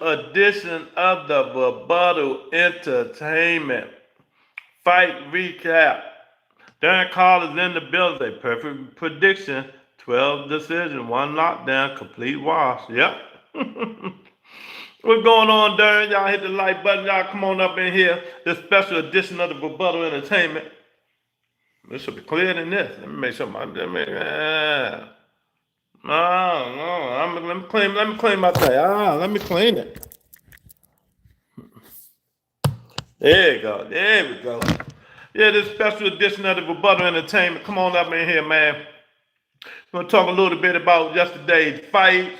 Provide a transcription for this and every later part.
edition of the Rebuttal Entertainment Fight Recap. Darren Carter's in the building. A perfect prediction. 12 decision, 1 knockdown, complete wash. Yep. What's going on, Darren? Y'all hit the like button. Y'all come on up in here. This special edition of the Rebuttal Entertainment. This should be clearer than this. Let me make sure my... No. Let me clean my thing. Let me clean it. There you go. There we go. Yeah, this special edition of the Rebuttal Entertainment. Come on up in here, man. We're going to talk a little bit about yesterday's fight.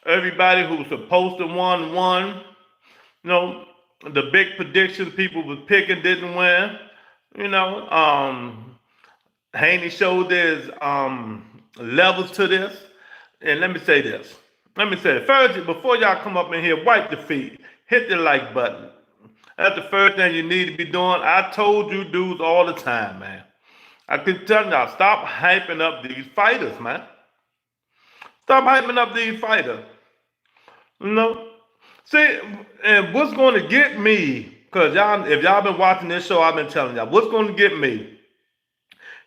Everybody who was supposed to won. You know, the big predictions people was picking didn't win. You know, Haney showed there's levels to this. And let me say this. First, before y'all come up in here, wipe the feet. Hit the like button. That's the first thing you need to be doing. I told you dudes all the time, man. I keep telling y'all, stop hyping up these fighters, man. Stop hyping up these fighters. You know? See, and what's going to get me, because y'all, if y'all been watching this show, I've been telling y'all, what's going to get me?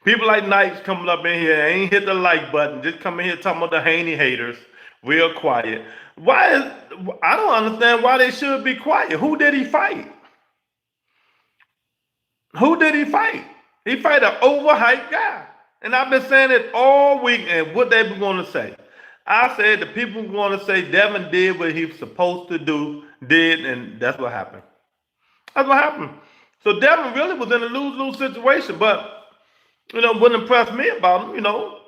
People like Knights coming up in here, ain't hit the like button, just come in here talking about the Haney haters, real quiet. I don't understand why they should be quiet. Who did he fight? Who did he fight? He fight an overhyped guy. And I've been saying it all week, and what they were going to say. I said the people were going to say Devin did what he was supposed to do, and that's what happened. That's what happened. So Devin really was in a lose-lose situation, but, you know, what impressed me about him, you know,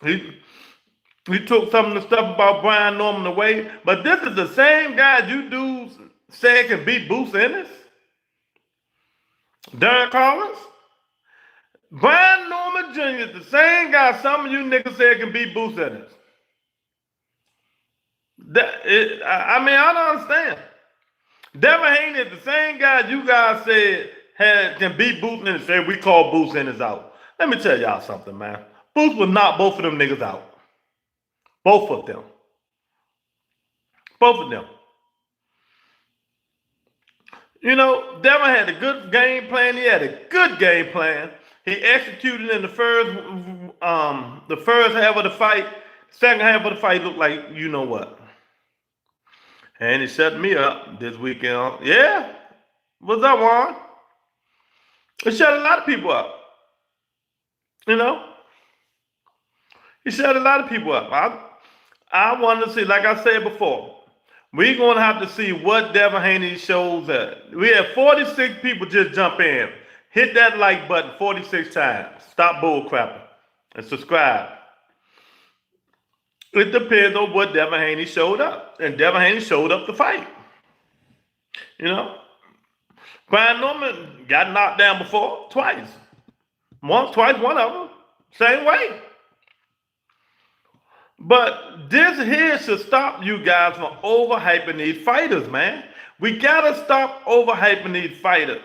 he took some of the stuff about Brian Norman away, but this is the same guy you dudes said can beat Bruce Ennis. Darren Collins. Brian Norman Jr. is the same guy some of you niggas said can beat Bruce Ennis. I don't understand. Devin Haney is the same guy you guys said can beat Bruce Ennis. Say we call Bruce Ennis out. Let me tell y'all something, man. Bruce would knock both of them niggas out. Both of them. Both of them. You know, Devin had a good game plan. He had a good game plan. He executed in the first half of the fight. Second half of the fight looked like you know what. And he shut me up this weekend. Yeah. What's up, Juan? He shut a lot of people up. You know? He shut a lot of people up. I want to see, like I said before, we're going to have to see what Devin Haney shows at. We had 46 people just jump in. Hit that like button 46 times. Stop bullcrapping. And subscribe. It depends on what Devin Haney showed up. And Devin Haney showed up to fight. You know? Brian Norman got knocked down before. Twice. Twice, one of them. Same way. But this here should stop you guys from overhyping these fighters, man. We gotta stop overhyping these fighters.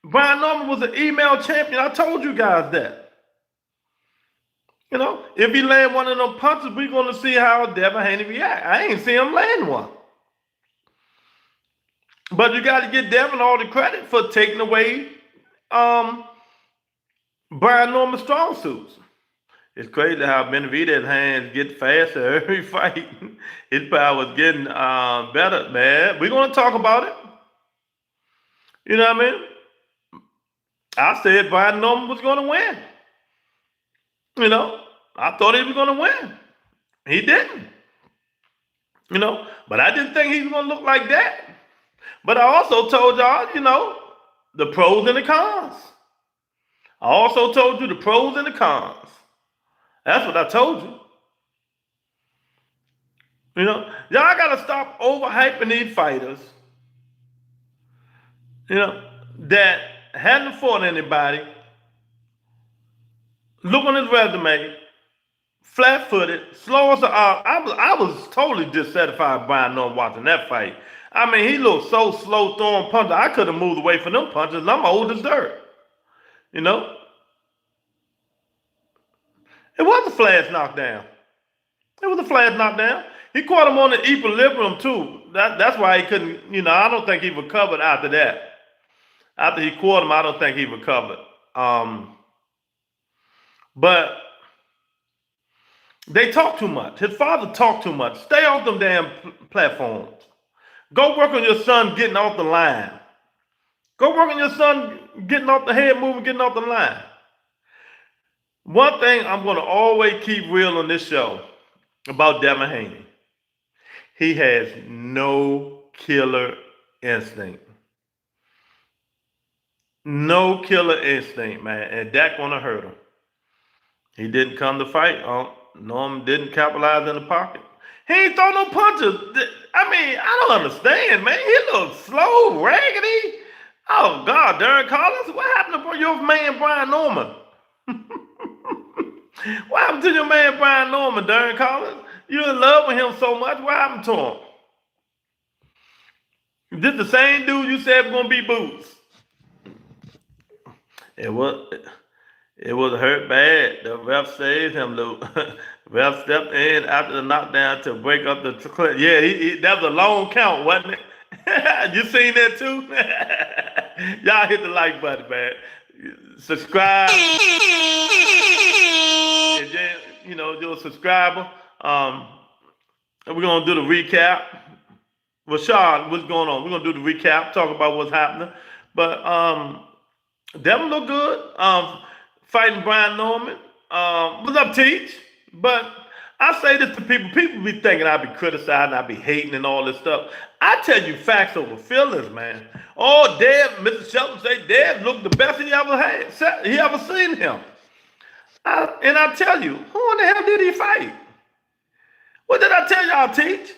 Brian Norman was an email champion. I told you guys that. You know, if he land one of them punches, we're gonna see how Devin Haney react. I ain't seen him land one. But you gotta give Devin all the credit for taking away Brian Norman's strong suits. It's crazy how Benavidez's hands get faster every fight. His power is getting better, man. We're going to talk about it. You know what I mean? I said Brian Norman was going to win. You know, I thought he was going to win. He didn't. You know, but I didn't think he was going to look like that. But I also told y'all, you know, the pros and the cons. I also told you the pros and the cons. That's what I told you. You know, y'all got to stop overhyping these fighters, you know, that hadn't fought anybody. Look on his resume, flat-footed, slow as an ox. I was totally dissatisfied with Brian Norman watching that fight. I mean, he looked so slow throwing punches. I could have moved away from them punches. I'm old as dirt. You know? It was a flash knockdown. It was a flash knockdown. He caught him on the equilibrium too. That's why he couldn't. I don't think he recovered after that. After he caught him, I don't think he recovered. But they talk too much. His father talked too much. Stay off them damn platforms. Go work on your son getting off the line. Go work on your son getting off the head moving, getting off the line. One thing I'm going to always keep real on this show about Devin Haney. He has no killer instinct. No killer instinct, man. And that going to hurt him. He didn't come to fight. Norm didn't capitalize in the pocket. He ain't throw no punches. I mean, I don't understand, man. He looks slow, raggedy. Oh, God, Darren Collins, what happened to your man, Brian Norman? What happened to your man, Brian Norman, Darren Collins? You in love with him so much. What happened to him? This the same dude you said was going to be Boots. It was hurt bad. The ref saved him, Luke. Ref stepped in after the knockdown to break up the clip. Yeah, that was a long count, wasn't it? You seen that too? Y'all hit the like button, man. Subscribe. And then, you're a subscriber. We're going to do the recap. Rashad, what's going on? We're going to do the recap, talk about what's happening. But Devin looked good. Fighting Brian Norman. What's up, Teach? But I say this to people. People be thinking I be criticizing, I be hating and all this stuff. I tell you facts over feelings, man. Oh, Dev, Mr. Shelton say Dev looked the best he ever had. He ever seen him. And I tell you, who in the hell did he fight? What did I tell y'all, Teach?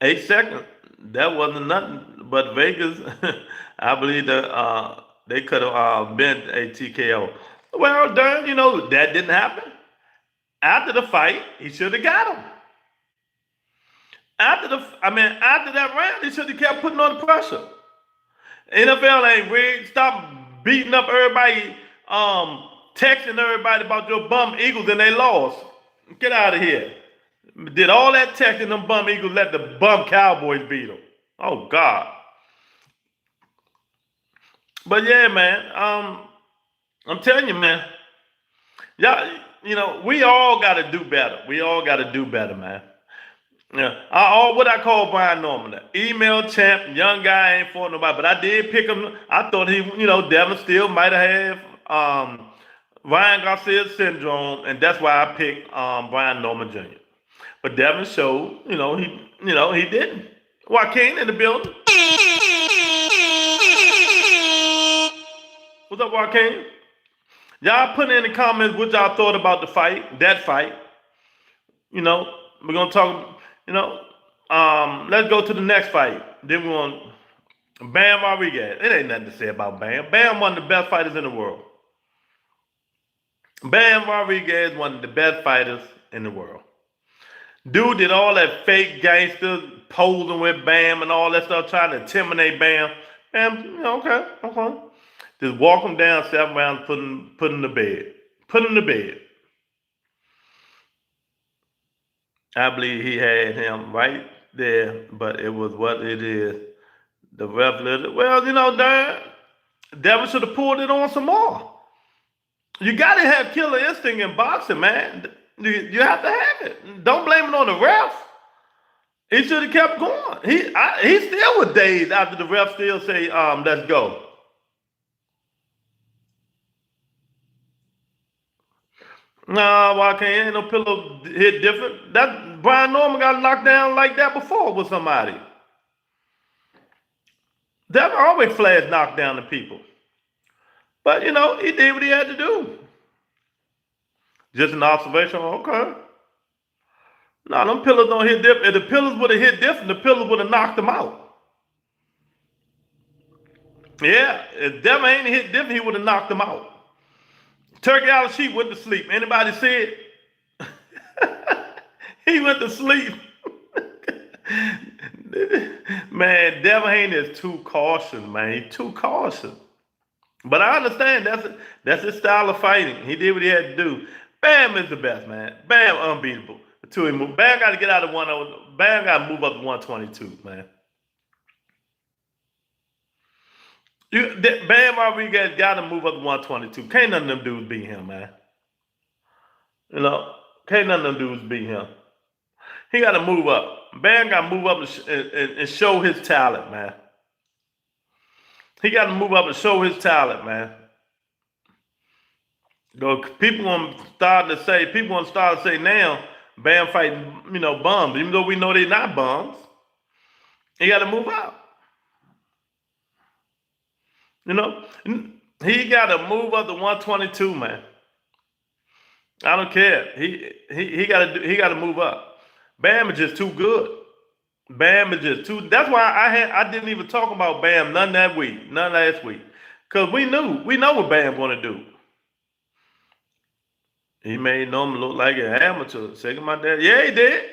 8 seconds. That wasn't nothing. But Vegas, I believe that they could have been a TKO. Well, darn, that didn't happen. After the fight, he should have got him. After that round, he should have kept putting on the pressure. NFL ain't rigged. Stop beating up everybody, texting everybody about your bum Eagles and they lost. Get out of here. Did all that texting them bum Eagles let the bum Cowboys beat them. Oh, God. But yeah, man, I'm telling you, man, y'all, we all got to do better. We all got to do better, man. Yeah, what I call Brian Norman, the email champ, young guy, ain't for nobody, but I did pick him. I thought he, Devin still might have Ryan Garcia syndrome, and that's why I picked Brian Norman Jr. But Devin showed, he didn't. Joaquin in the building. What's up, Joaquin? Y'all put in the comments what y'all thought about the fight, that fight. We're gonna talk. Let's go to the next fight. Then we're going Bam Rodriguez. It ain't nothing to say about Bam. Bam, one of the best fighters in the world. Bam Rodriguez, one of the best fighters in the world. Dude did all that fake gangster posing with Bam and all that stuff, trying to intimidate Bam. Bam, okay. Just walk him down 7 rounds, put him to bed. Put him to bed. I believe he had him right there, but it was what it is. The ref literally, Devin should have pulled it on some more. You got to have killer instinct in boxing, man. You have to have it. Don't blame it on the ref. He should have kept going. He still was dazed after the ref still say, let's go. Nah, Joaquin, ain't no pillow hit different. That Brian Norman got knocked down like that before with somebody. Devin always flash knocked down the people. But, he did what he had to do. Just an observation, okay. No, them pillars don't hit different. If the pillars would have hit different, the pillars would have knocked them out. Yeah, if Devin ain't hit different, he would have knocked them out. Turkey out of sheep went to sleep. Anybody see it? He went to sleep. Man, Devin Haney is too cautious, man. He's too cautious. But I understand that's his style of fighting. He did what he had to do. Bam is the best, man. Bam unbeatable. Bam got to get out of 1. Bam got to move up to 122, man. Bam Rodriguez got to move up to 122. Can't none of them dudes beat him, man. You know, can't none of them dudes beat him. He got to move up. Bam got to move up and show his talent, man. He got to move up and show his talent, man. People want to start to say now, Bam fighting, bums, even though we know they're not bums. He got to move up. He got to move up to 122, man. I don't care. He got to move up. Bam is just too good. Bam is just too. That's why I didn't even talk about Bam none last week, because we know what Bam gonna do. He made Norman look like an amateur. Second my dad, yeah, he did,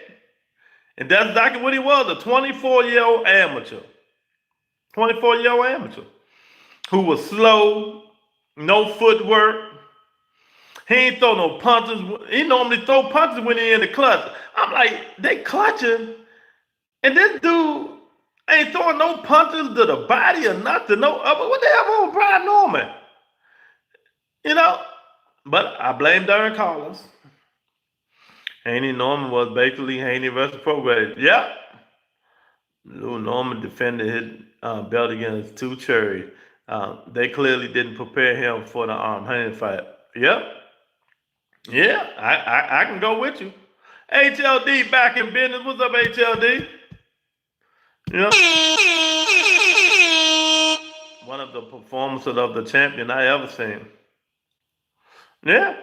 and that's exactly what he was, a 24-year-old amateur. 24-year-old amateur who was slow, no footwork. He ain't throw no punches. He normally throw punches when he in the clutch. I'm like, they clutching. And this dude ain't throwing no punches to the body or nothing. What the hell on Brian Norman? But I blame Darren Collins. Haney Norman was basically Haney versus Prograde. Yep. Lou Norman defended his belt against Two Cherry. They clearly didn't prepare him for the Haney fight. Yep. Yeah, I can go with you. HLD back in business. What's up, HLD? One of the performances of the champion I ever seen. Yeah,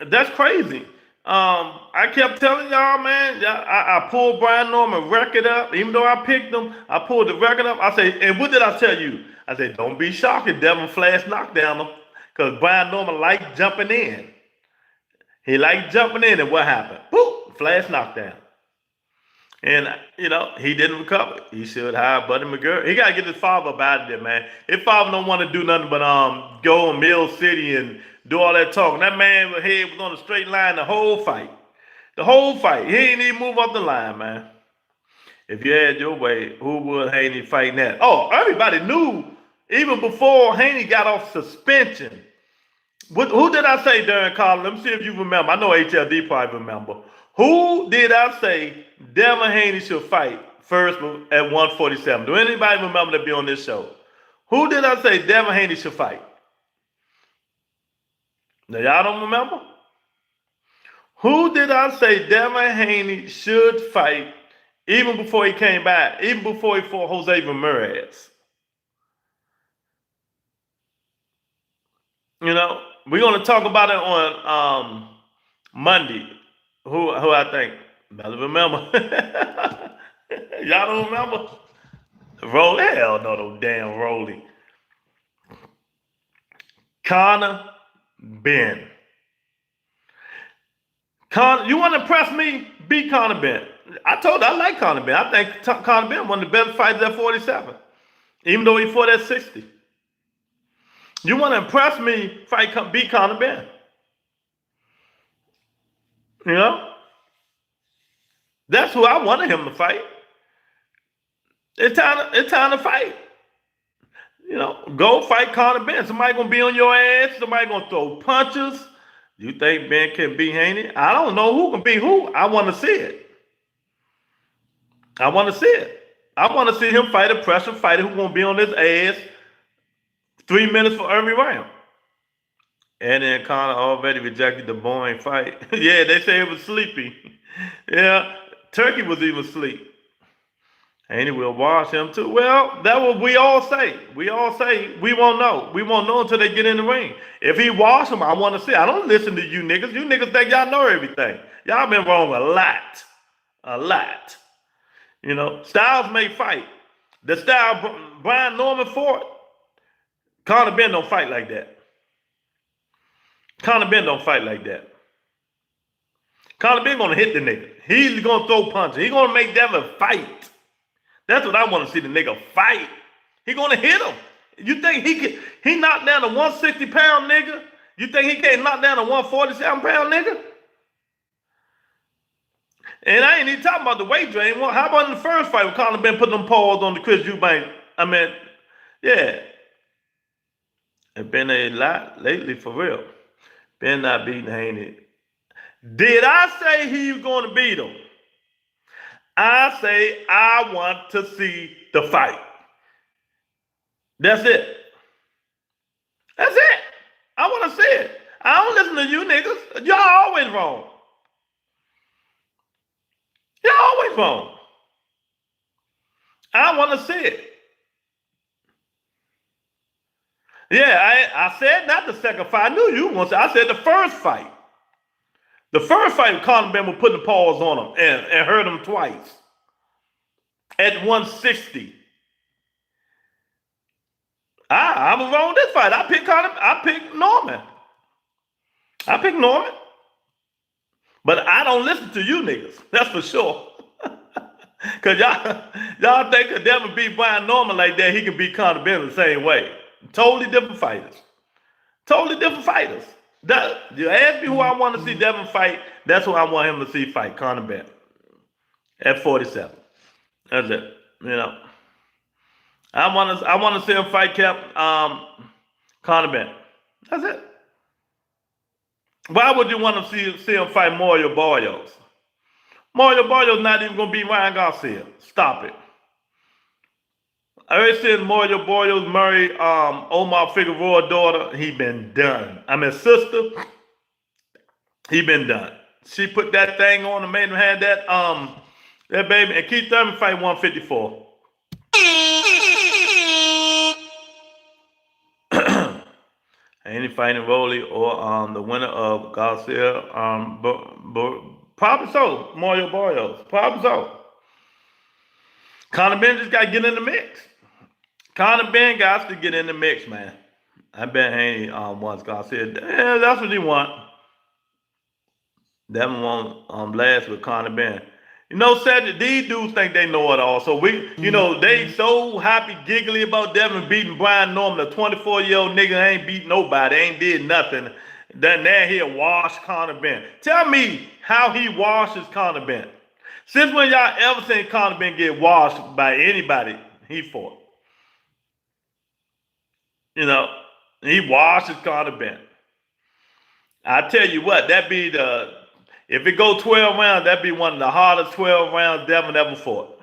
that's crazy. I kept telling y'all, man, I pulled Brian Norman record up. Even though I picked him, I pulled the record up. I say, and what did I tell you? I said, don't be shocked if Devin flash knockdown him, because Brian Norman liked jumping in. He liked jumping in, and what happened? Boop, flash knockdown. And, he didn't recover. He should hire Buddy McGurk. He got to get his father up out of there, man. His father don't want to do nothing but go in Mill City and do all that talking. That man head was on a straight line the whole fight. The whole fight. He didn't even move up the line, man. If you had your way, who would Haney fight next? Oh, everybody knew, even before Haney got off suspension. Who did I say during Collins? Let me see if you remember. I know HLD probably remember. Who did I say Devin Haney should fight first at 147? Do anybody remember to be on this show? Who did I say Devin Haney should fight? Now, y'all don't remember? Who did I say Devin Haney should fight even before he came back, even before he fought Jose Ramirez? We're going to talk about it on Monday. Who I think? Better remember. Y'all don't remember? Hell no, damn Rolly. Conor Ben. You want to impress me? Beat Conor Ben. I told you I like Conor Ben. I think Conor Ben one of the best fighters at 47, even though he fought at 60. You want to impress me? Beat Conor Ben. That's who I wanted him to fight. It's time to fight. Go fight Conor Ben. Somebody gonna be on your ass. Somebody gonna throw punches. You think Ben can beat Haney? I don't know who can beat who. I want to see it. I want to see him fight a pressure fighter who's gonna be on his ass 3 minutes for every round. And then Conor already rejected the boring fight. Yeah, they say it was sleepy. Yeah, Turkey was even asleep. Haney will wash him too. Well, that's what we all say. We all say we won't know. We won't know until they get in the ring. If he wash him, I want to see. I don't listen to you niggas. You niggas think y'all know everything. Y'all been wrong a lot. A lot. Styles may fight. The style Brian Norman fought, Conor Ben don't fight like that. Conor Ben don't fight like that. Conor Ben gonna hit the nigga. He's gonna throw punches. He's gonna make Devin fight. That's what I want to see, the nigga fight. He gonna hit him. You think he knocked down a 160-pound nigga? You think he can't knock down a 147-pound nigga? And I ain't even talking about the weight drain. How about in the first fight with Conor Ben putting them paws on the Chris Eubank? I mean, yeah. It's been a lot lately for real. Ben not beating Haney. Did I say he was going to beat him? I say I want to see the fight. That's it. That's it. I want to see it. I don't listen to you niggas. Y'all always wrong. Y'all always wrong. I want to see it. Yeah, I said not the second fight. I knew you once. I said the first fight. The first fight, Conor Ben was putting the paws on him and hurt him twice. At 160. I was wrong this fight. I picked Norman. I picked Norman. But I don't listen to you niggas. That's for sure. Because y'all think if Devin beat Brian Norman like that, he can beat Conor Ben the same way. Totally different fighters. Totally different fighters. You ask me who I want to see Devin fight, that's who I want him to see fight, Conor Ben. At 47. That's it. You know. I want to see him fight Conor Ben. That's it. Why would you want to see him fight Mario Barrios? Mario Barrios not even going to beat Ryan Garcia. Stop it. I already said Mario Barrios married Omar Figueroa's daughter. He been done. I mean, sister. He been done. She put that thing on and made him have that baby. And Keith Thurman fight 154. Ain't fighting Rolly or the winner of Garcia. Probably so. Mario Barrios. Probably so. Conor Ben just got to get in the mix. Conor Ben got to get in the mix, man. I bet Haney wants Garcia. Yeah, that's what he want. Devin want blast with Conor Ben. You know, Cedric, these dudes think they know it all. So they so happy, giggly about Devin beating Brian Norman, a 24-year-old nigga ain't beat nobody, ain't did nothing. Then now he'll wash Conor Ben. Tell me how he washes Conor Ben. Since when y'all ever seen Conor Ben get washed by anybody he fought? You know, he washes Conor Ben. I tell you what, if it go 12 rounds, that'd be one of the hardest 12 rounds Devin ever fought.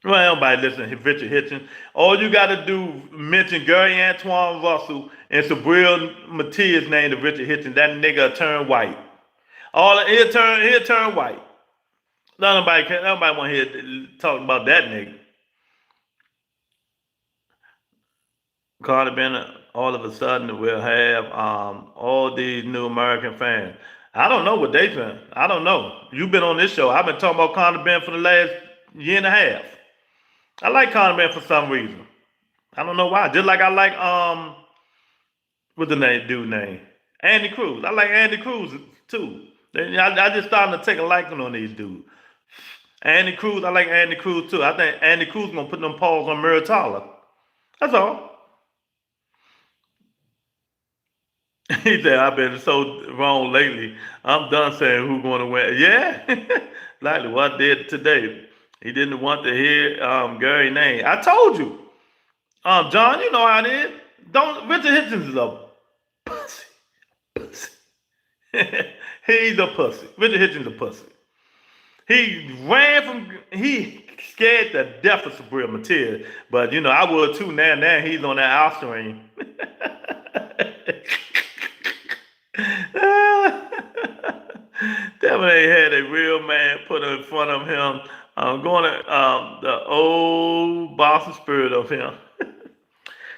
Well, nobody listen to Richard Hitchens. All you got to do mention Gary Antoine Russell and Sabril Matias name to Richard Hitchens. That nigga turn white. He'll turn white. Nobody want to hear talk about that nigga. Carter Bennett, all of a sudden, will have all these new American fans. I don't know what they think. I don't know. You've been on this show. I've been talking about Conor Ben for the last year and a half. I like Conor Ben for some reason. I don't know why. Just like I like what's the dude name? Andy Cruz. I like Andy Cruz too. I just starting to take a liking on these dudes. Andy Cruz, I like Andy Cruz too. I think Andy Cruz gonna put them paws on Muratalla. That's all. He said, I've been so wrong lately. I'm done saying who's going to win. Yeah, likely what I did today. He didn't want to hear Gary's name. I told you. John, you know how it is. Richard Hitchens is a pussy. He's a pussy. Richard Hitchens is a pussy. He scared to death of Sabril Matias. But, I would too now. Now he's on that Alstering. Devin ain't had a real man put in front of him. Going to the old Boston spirit of him.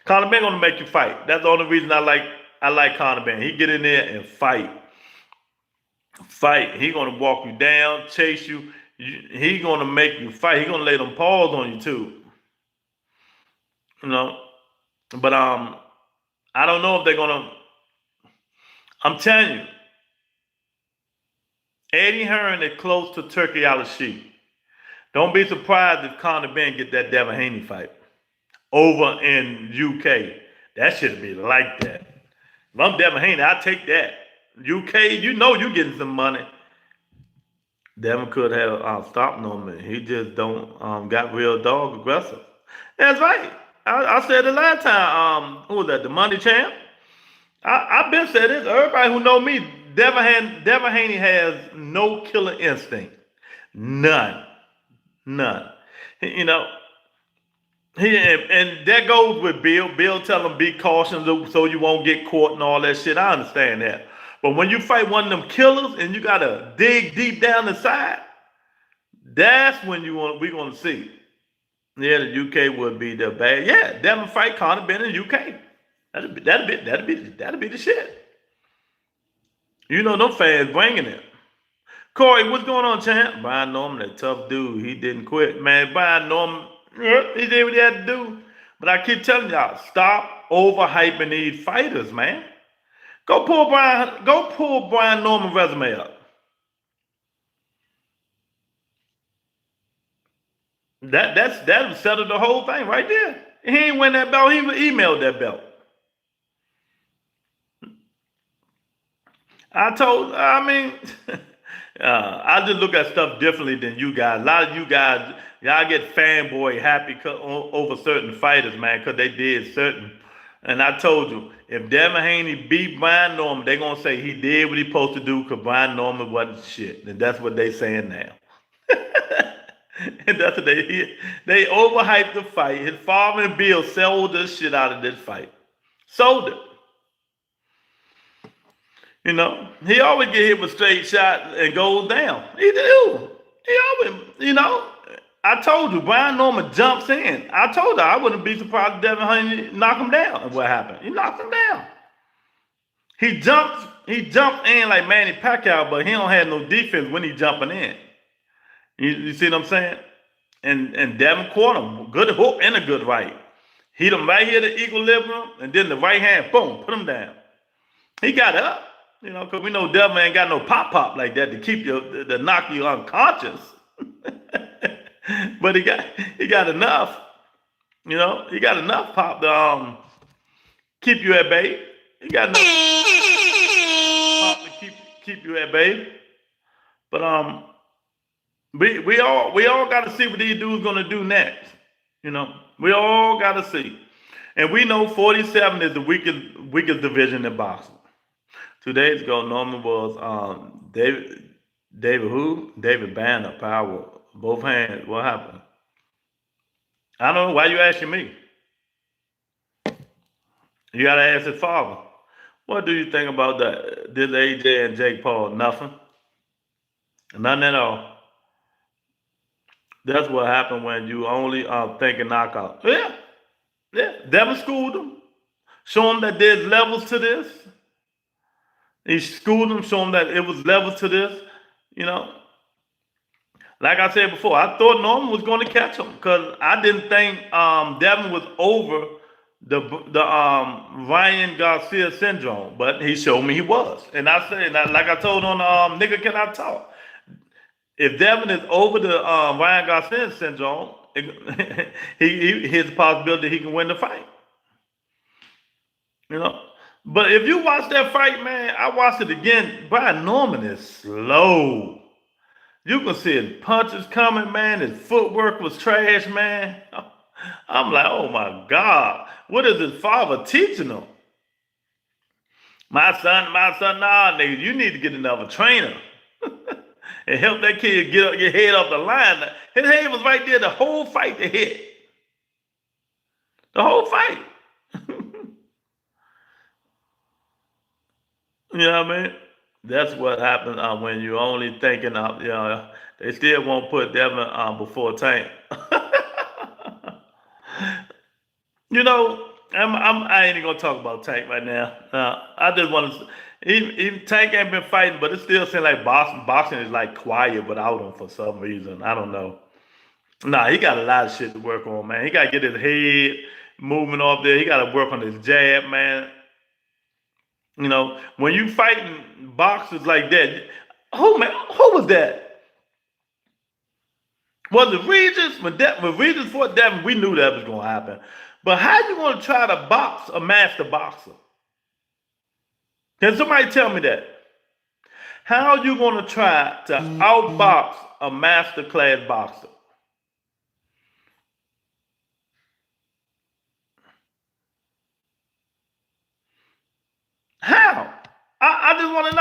Conor Ben gonna make you fight. That's the only reason I like Conor Ben. He get in there and fight. Fight. He gonna walk you down, chase you. He gonna make you fight. He gonna lay them paws on you too. But I don't know if they're gonna. I'm telling you, Eddie Hearn is close to Turkey Al-Sheikh. Don't be surprised if Conor Ben get that Devin Haney fight. over in UK. That should be like that. If I'm Devin Haney, I take that. UK, you know you getting some money. Devin could have stopped Norman. He just don't got real dog aggressive. That's right. I said it last time. Who was that? The Money Champ. I've been saying this. Everybody who know me, Devin Haney has no killer instinct. None. None. You know, and that goes with Bill. Bill tell him be cautious so you won't get caught and all that shit. I understand that. But when you fight one of them killers and you gotta dig deep down inside, that's when we're gonna see. Yeah, the UK would be the bad. Yeah, Devin fight Conor been in the UK. That'd be the shit. You know them fans bringing it. Corey, what's going on, champ? Brian Norman, that tough dude. He didn't quit, man. Brian Norman, he did what he had to do. But I keep telling y'all, stop overhyping these fighters, man. Go pull Brian Norman's resume up. That settled the whole thing right there. He ain't win that belt. He emailed that belt. I just look at stuff differently than you guys. A lot of you guys, y'all get fanboy happy over certain fighters, man, because they did certain. And I told you, if Devin Haney beat Brian Norman, they're going to say he did what he supposed to do because Brian Norman wasn't shit. And that's what they saying now. And that's what they overhyped the fight. His father and Bill sold the shit out of this fight. Sold it. You know, he always get hit with straight shot and goes down. He do. He always, you know. I told you, Brian Norman jumps in. I told her I wouldn't be surprised if Devin Haney knock him down. And what happened? He knocked him down. He jumped in like Manny Pacquiao, but he don't have no defense when he jumping in. You see what I'm saying? And Devin caught him. Good hook and a good right. Hit him right here to equilibrium, and then the right hand, boom, put him down. He got up. You know, because we know Devin ain't got no pop like that to keep you, to knock you unconscious. But he got enough. You know, he got enough pop to keep you at bay. He got enough pop to keep you at bay. But we all got to see what these dudes gonna do next. You know, we all got to see, and we know 47 is the weakest division in boxing. 2 days ago, Norman was David Banner, power, both hands. What happened? I don't know. Why you asking me? You gotta ask his father. What do you think about that? This AJ and Jake Paul? Nothing. Nothing at all. That's what happened when you only think of knockout. Yeah. Devin schooled him. Show him that there's levels to this. He schooled him, showed him that it was levels to this, you know. Like I said before, I thought Norman was going to catch him because I didn't think Devin was over the Ryan Garcia syndrome, but he showed me he was. And I said, like I told on Nigga Can I Talk, if Devin is over the Ryan Garcia syndrome, here's a possibility he can win the fight. You know. But if you watch that fight, man, I watched it again. Brian Norman is slow. You can see his punches coming, man. His footwork was trash, man. I'm like, oh my God. What is his father teaching him? My son, nah, nigga, you need to get another trainer. And help that kid get your head off the line. His head was right there the whole fight to hit. The whole fight. You know what I mean? That's what happens when you're only thinking of, you know, they still won't put Devin before Tank. You know, I ain't even gonna talk about Tank right now. I just want to. Even Tank ain't been fighting, but it still seems like boxing is like quiet without him for some reason. I don't know. Nah, he got a lot of shit to work on, man. He got to get his head moving off there. He got to work on his jab, man. You know, when you fighting boxers like that, who was that? Was it Regis? When Regis fought Devin, we knew that was going to happen. But how you going to try to box a master boxer? Can somebody tell me that? How are you going to try to outbox a master class boxer? How? I just want to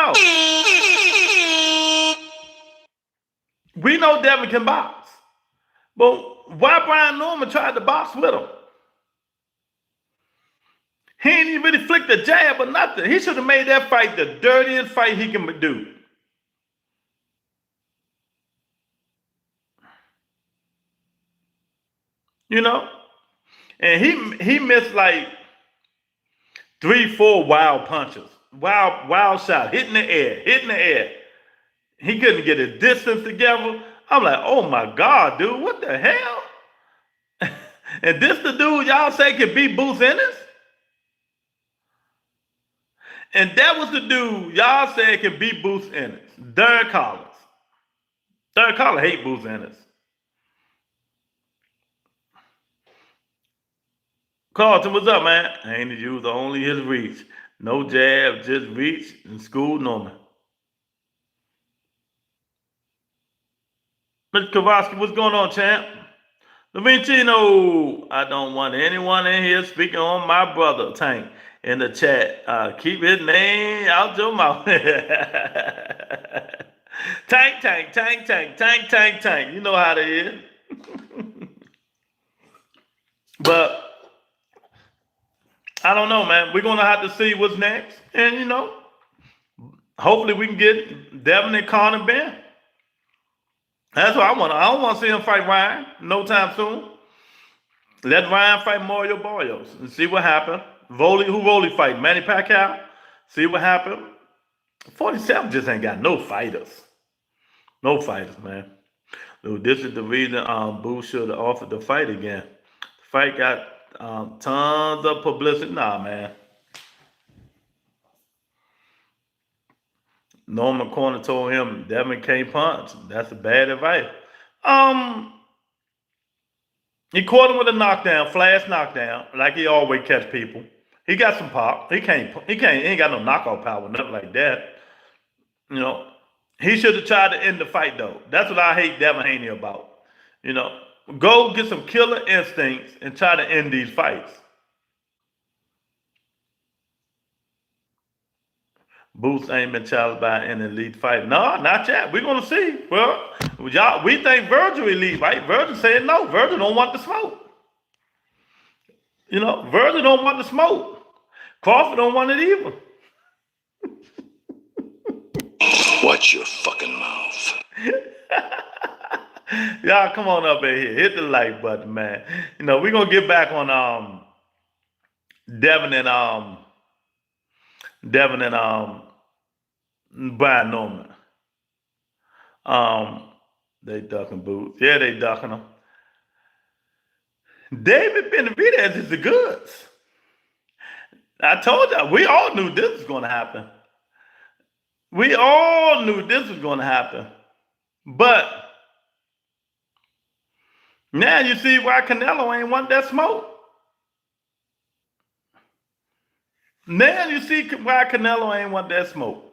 know. We know Devin can box. But why Brian Norman tried to box with him? He ain't even really flicked a jab or nothing. He should have made that fight the dirtiest fight he can do. You know? And he missed like 3-4 wild punches. Wild shot. Hitting the air. He couldn't get his distance together. I'm like, oh my God, dude, what the hell? And this the dude y'all say can beat Boots Ennis? And that was the dude y'all said can beat Boots Ennis. Darren Collins. Darren Collins hate Boots Ennis. Carlton, what's up, man? I ain't used only his reach. No jab, just reach and school Norman. Mr. Kowalski, what's going on, champ? Levincino, I don't want anyone in here speaking on my brother, Tank, in the chat. Keep his name out your mouth. Tank. You know how that is. But I don't know, man. We're going to have to see what's next. And, you know, hopefully we can get Devin and Conor Ben. That's what I want. I don't want to see him fight Ryan no time soon. Let Ryan fight Mario Barrios and see what happened. Who Rolly fight? Manny Pacquiao? See what happened. 47 just ain't got no fighters. No fighters, man. Dude, this is the reason Boo should have offered the fight again. The fight got tons of publicity. Nah, man. Norman Corner told him Devin can't punch. That's a bad advice. He caught him with a knockdown, flash knockdown, like he always catch people. He got some pop. He ain't got no knockout power, nothing like that. You know, he should have tried to end the fight though. That's what I hate Devin Haney about. You know, go get some killer instincts and try to end these fights. Boots ain't been challenged by an elite fight. No, not yet. We're gonna see. Well, y'all, we think Virgil elite, right? Virgil said no. Virgil don't want the smoke. You know, Virgil don't want the smoke. Crawford don't want it either. Watch your fucking mouth. Y'all come on up in here. Hit the like button, man. You know, we're gonna get back on Devin and Brian Norman. They ducking Boots. Yeah, they ducking them. David Benavidez is the goods. I told y'all, we all knew this was going to happen. We all knew this was going to happen. But now you see why Canelo ain't want that smoke. Now you see why Canelo ain't want that smoke.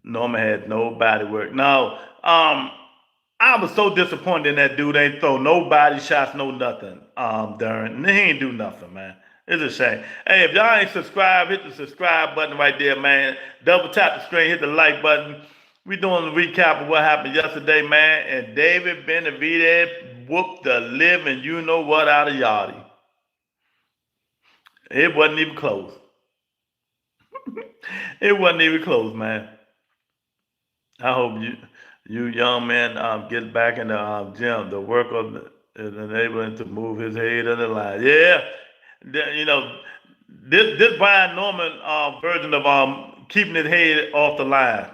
Norman had no body work. No, I was so disappointed in that dude. Ain't throw no body shots, no nothing. Darren, he ain't do nothing, man. It's a shame. Hey, if y'all ain't subscribed, hit the subscribe button right there, man. Double tap the screen, hit the like button. We doing a recap of what happened yesterday, man. And David Benavidez whooped the living you know what out of Yachty. It wasn't even close. It wasn't even close, man. I hope you young man get back in the gym. The workout is enabling to move his head in the line. Yeah, you know this Brian Norman version of keeping his head off the line.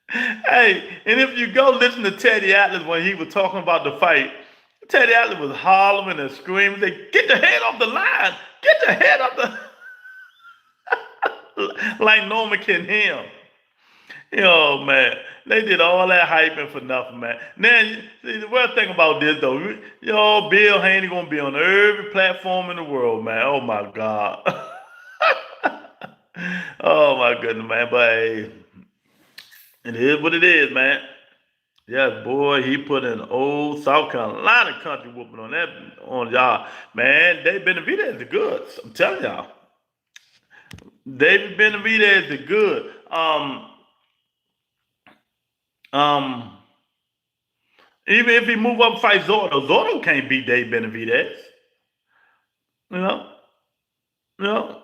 Hey, and if you go listen to Teddy Atlas when he was talking about the fight, Teddy Atlas was hollering and screaming, "They get the head off the line! Get the head off the..." Like Norman can hear him. Yo, man, they did all that hyping for nothing, man. Now, see, the worst thing about this, though, yo, Bill Haney gonna be on every platform in the world, man. Oh my God. Oh my goodness, man. But hey, it is what it is, man. Yes, boy, he put an old South Carolina country whooping on that on y'all. Man, David Benavidez is good. I'm telling y'all. David Benavidez is good. Um, Even if he move up and fight Zordo, Zordo can't beat Dave Benavidez. You know? You know?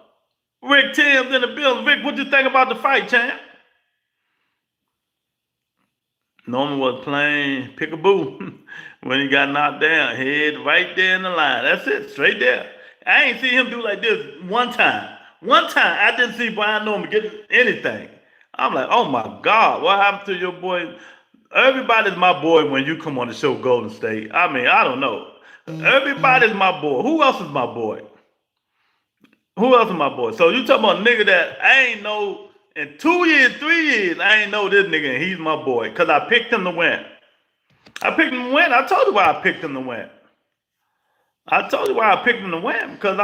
Rick Tim's in the building. Rick, what you think about the fight, champ? Norman was playing pickaboo when he got knocked down. Head right there in the line. That's it, straight there. I ain't see him do like this one time. One time, I didn't see Brian Norman get anything. I'm like, oh my God, what happened to your boy? Everybody's my boy when you come on the show, Golden State. I mean, I don't know. Everybody's my boy. Who else is my boy? Who else is my boy? So you talking about a nigga that I ain't know in 2 years, 3 years, I ain't know this nigga and he's my boy. Cause I picked him to win. I picked him to win. I told you why I picked him to win. I told you why I picked him to win. Because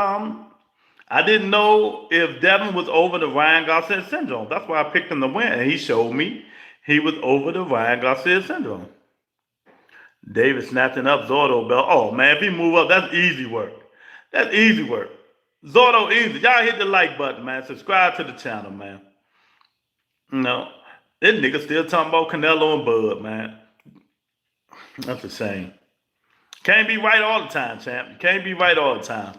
I didn't know if Devin was over the Ryan Garcia syndrome. That's why I picked him to win. And he showed me he was over the Ryan Garcia syndrome. David snatching up Zordo belt. Oh man, if he move up, that's easy work. That's easy work. Zordo easy. Y'all hit the like button, man. Subscribe to the channel, man. You know, this nigga still talking about Canelo and Bud, man. That's a shame. Can't be right all the time, champ. You can't be right all the time.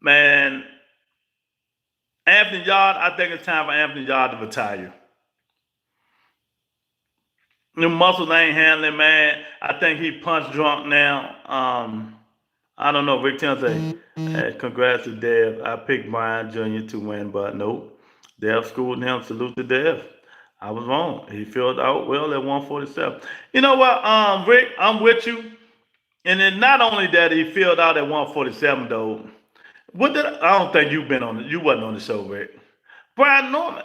Man, Anthony Yard, I think it's time for Anthony Yard to retire. The muscles ain't handling, man. I think he punch drunk now. I don't know. Rick Tim say, hey, congrats to Dev. I picked Bryan Jr. to win, but nope. Dev schooled him. Salute to Dev. I was wrong. He filled out well at 147. You know what, Rick, I'm with you. And then not only that, he filled out at 147 though. I don't think you wasn't on the show, Rick. Brian Norman.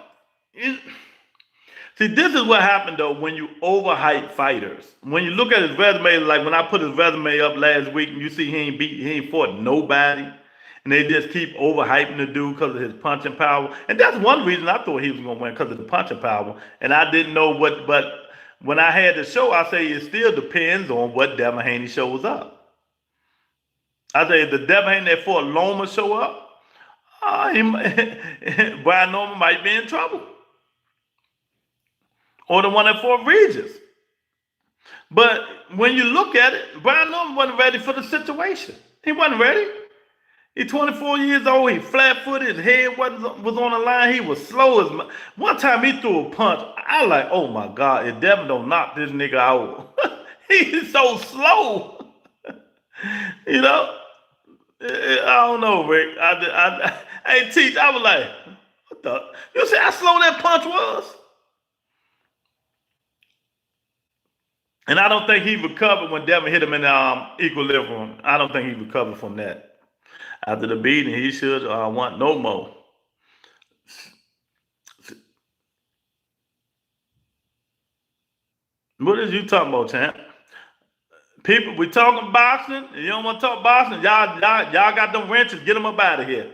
See, this is what happened though when you overhype fighters. When you look at his resume, like when I put his resume up last week, and you see he ain't fought nobody, and they just keep overhyping the dude because of his punching power. And that's one reason I thought he was gonna win, because of the punching power. And I didn't know what, but when I had the show, I say it still depends on what Devin Haney shows up. I say if the Devin Haney that fought Loma show up, Brian Norman might be in trouble. Or the one that fought Regis. But when you look at it, Brian Norman wasn't ready for the situation. He wasn't ready. He's 24 years old. He flat-footed. His head was on the line. He was slow as one time he threw a punch. I like, oh my God, if Devin don't knock this nigga out, he's so slow. You know, I don't know, Rick. I teach. I was like, what the? You see how slow that punch was? And I don't think he recovered when Devin hit him in equilibrium. I don't think he recovered from that. After the beating, he should want no more. What is you talking about, champ? People, we talking boxing. You don't want to talk boxing? Y'all got them wrenches. Get them up out of here.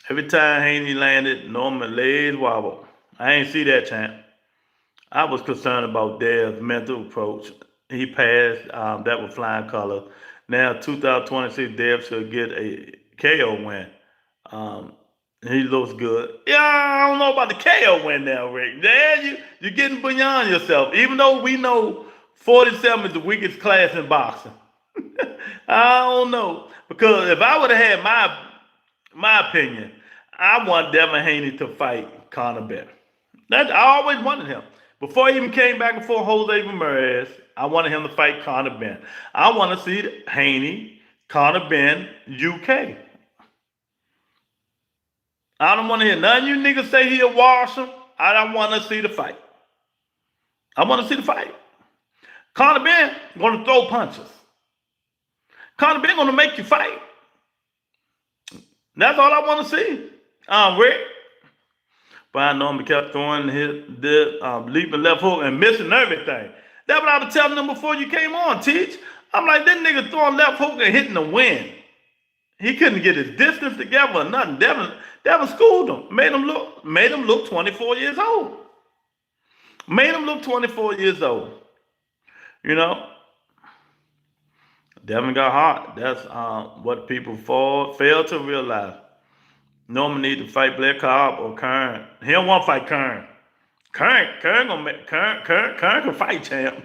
Every time Haney landed, Norman legs wobble. I ain't see that, champ. I was concerned about Dev's mental approach. He passed. That was flying color. Now, 2026, Dev should get a KO win. He looks good. Yeah, I don't know about the KO win now, Rick. Yeah, you're getting beyond yourself. Even though we know 47 is the weakest class in boxing. I don't know. Because if I would have had my opinion, I want Devin Haney to fight Conor Benn. I always wanted him. Before he even came back and forth Jose Ramirez, I wanted him to fight Conor Benn. I want to see Haney, Conor Benn, UK. I don't want to hear none of you niggas say he'll wash him. I don't want to see the fight. I want to see the fight. Conor Benn going to throw punches. Conor Benn going to make you fight. That's all I want to see. Rick, Bryan Norman kept throwing leaping left hook and missing everything. That's what I was telling them before you came on, Teach. I'm like, this nigga throwing left hook and hitting the wind. He couldn't get his distance together or nothing. Devin schooled him, made him look 24 years old. Made him look 24 years old. You know, Devin got hot. That's what people fail to realize. Norman need to fight Blair Cobb or Kern. He don't want to fight Kern. Kern can fight, champ.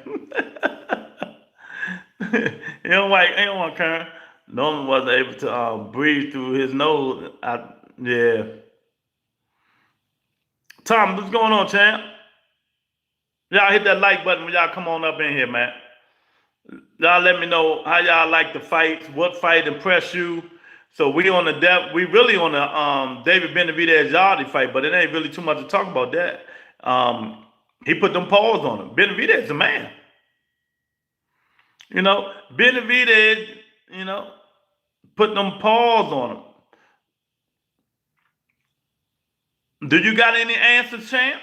he don't want Kern. Norman wasn't able to breathe through his nose. Yeah. Tom, what's going on, champ? Y'all hit that like button when y'all come on up in here, man. Y'all let me know how y'all like the fights. What fight impressed you? So we really on the David Benavidez Yardy fight, but it ain't really too much to talk about that. He put them paws on him. Benavidez is a man. You know, Benavidez, you know, put them paws on him. Do you got any answers, champ?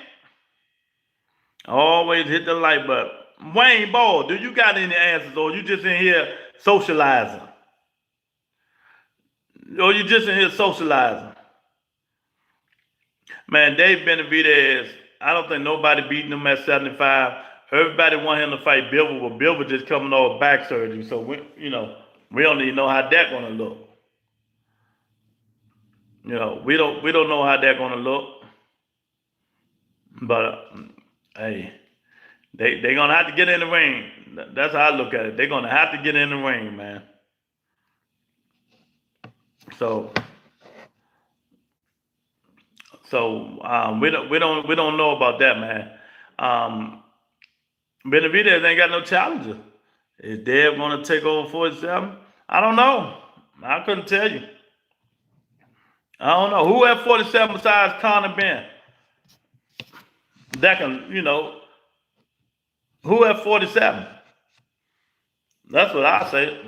Always hit the like button. Wayne Ball, do you got any answers, or you just in here socializing? Or you just in here socializing? Man, Dave Benavidez, I don't think nobody beating him at 75. Everybody want him to fight Bivol, but Bivol just coming off back surgery, so we don't even know how that's gonna look. You know, we don't know how that's gonna look. But hey, they gonna have to get in the ring. That's how I look at it. They're gonna have to get in the ring, man. So we don't know about that, man. Benavidez ain't got no challenger. Is Deb gonna take over 47? I don't know. I couldn't tell you. I don't know. Who at 47 besides Conor Ben? That can, who at 47? That's what I say.